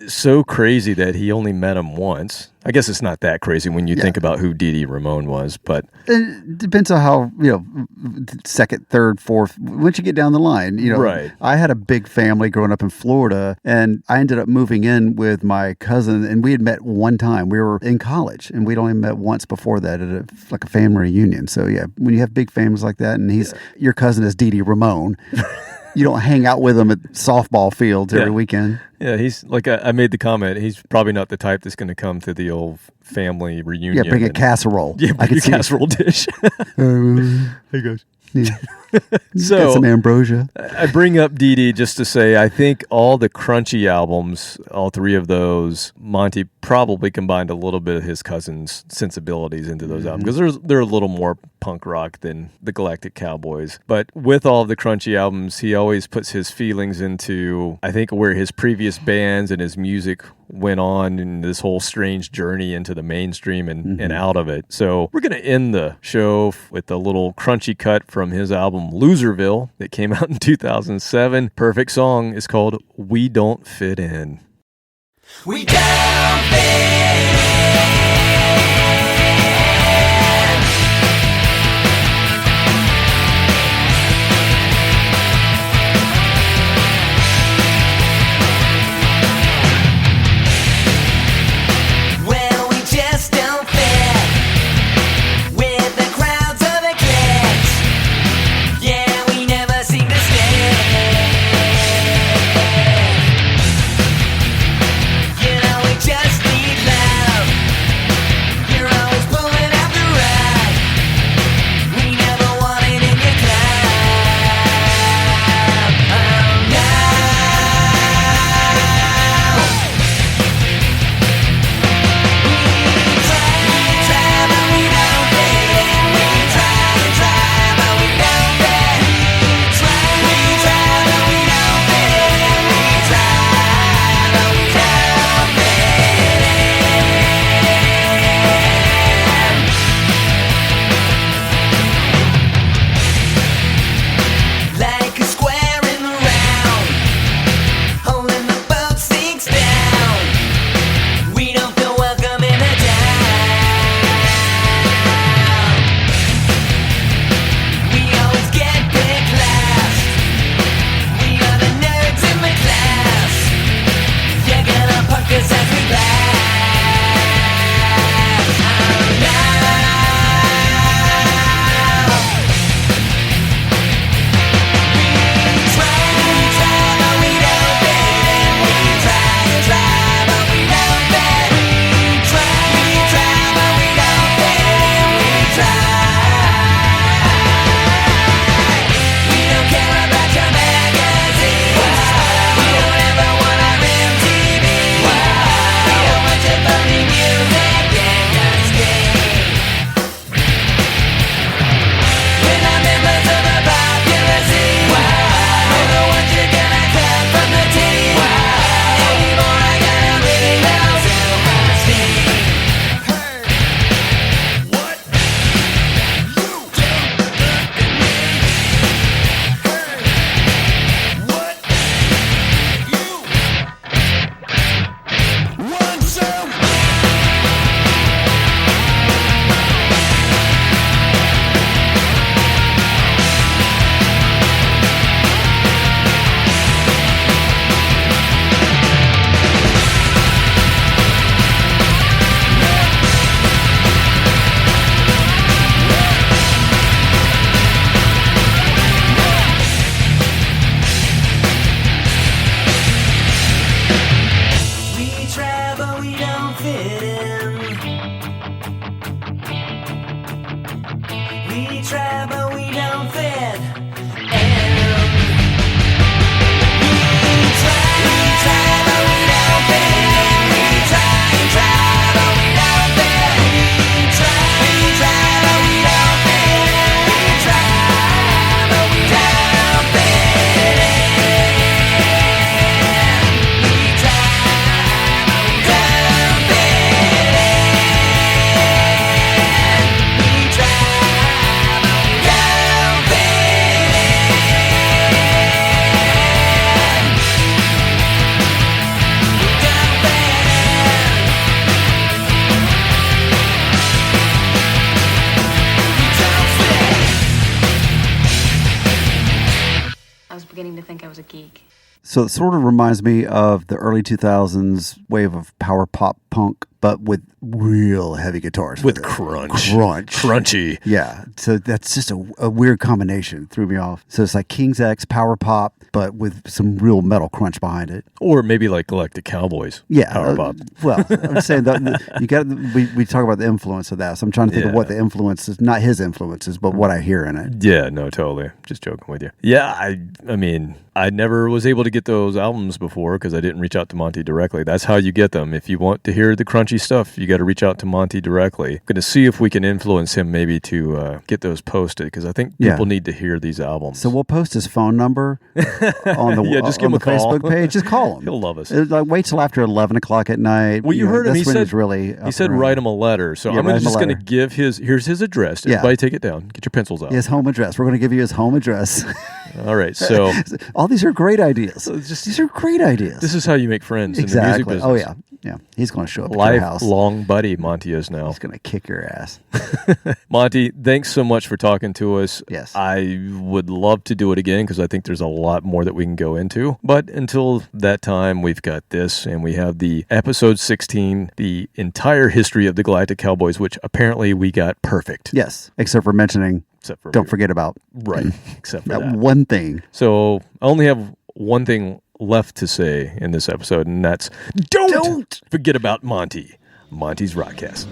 so crazy that he only met him once. I guess it's not that crazy when you think about who Dee Dee Ramone was, but it depends on how, second, third, fourth, once you get down the line, Right. I had a big family growing up in Florida, and I ended up moving in with my cousin, and we had met one time. We were in college, and we'd only met once before that at a family reunion. So yeah, when you have big families like that, and your cousin is Dee Dee Ramone, you don't hang out with him at softball fields every weekend. Yeah, he's like I made the comment. He's probably not the type that's going to come to the old family reunion. Yeah, bring a casserole. Yeah, bring a casserole dish. Hey guys. Yeah. So Got some ambrosia. I bring up Dee Dee just to say I think all the Crunchy albums, all three of those, Monty probably combined a little bit of his cousin's sensibilities into those albums because they're a little more punk rock than the Galactic Cowboys. But with all of the crunchy albums, he always puts his feelings into, I think, where his previous bands and his music went on in this whole strange journey into the mainstream and out of it. So we're going to end the show with a little crunchy cut from his album Loserville that came out in 2007. Perfect song is called We Don't Fit In. We don't fit Well, we just don't fit with the crowds of the cliques. Yeah, we never seem to stick. You know, we just need love. You're always pulling out the rug. We never wanted in your club. Oh no. We try, but we don't fit in. We try and try, but we don't fit. We try, but we don't fit in. We try, but we don't fit in. Like a square in the round, holding the boat sinks down. We don't feel welcome in a town. We always get picked last. We are the nerds in the class. You're gonna punk us as we pass. Oh no. We try, but we don't fit in. We try and try, but we don't fit. We try, but we don't fit in. We try. We don't care about your magazines. We don't ever want our MTV. We don't want your funny music industry. We're not members of a popular scene. We're the ones you're gonna cut from the team. Anymore, I gotta really know self-esteem. What? You don't look at me. What? You want some? We try, but we don't fit in. We try, but we don't fit in. We try, but we don't fit in. We try and try, but we don't fit. We try, but we don't fit in. We try, but we don't fit in. We try, but we don't fit in. We try, but we don't I was beginning to think I was a geek. So it sort of reminds me of the early 2000s wave of power pop punk, but with real heavy guitars. With it. crunch. Crunchy. Yeah. So that's just a weird combination. Threw me off. So it's like King's X power pop, but with some real metal crunch behind it. Or maybe like Galactic Cowboys. Yeah. Power pop. Well, I'm saying that you got we talk about the influence of that. So I'm trying to think of what the influence is, not his influences, but what I hear in it. Yeah, no, totally. Just joking with you. Yeah, I mean, I never was able to get those albums before because I didn't reach out to Monty directly. That's how you get them. If you want to hear the crunchy sketchy stuff, you got to reach out to Monty directly. Going to see if we can influence him maybe to get those posted, because I think people need to hear these albums. So we'll post his phone number on the just give him a call. Facebook page. Just call him. He'll love us. Wait till after 11 o'clock at night. Well, you heard him. He said write him a letter. So I'm just going to give here's his address. Everybody take it down. Get your pencils out. His home address. We're going to give you his home address. All right. So all these are great ideas. These are great ideas. This is how you make friends in the music business. Oh, yeah. Yeah. He's going to show up at your house. Lifelong buddy Monty is now. He's going to kick your ass. Monty, thanks so much for talking to us. Yes. I would love to do it again because I think there's a lot more that we can go into. But until that time, we've got this, and we have the episode 16, the entire history of the Galactic Cowboys, which apparently we got perfect. Yes. Except for mentioning, don't forget about. Right. Except for that one thing. So I only have one thing left to say in this episode, and that's don't forget about Monty's Rockcast.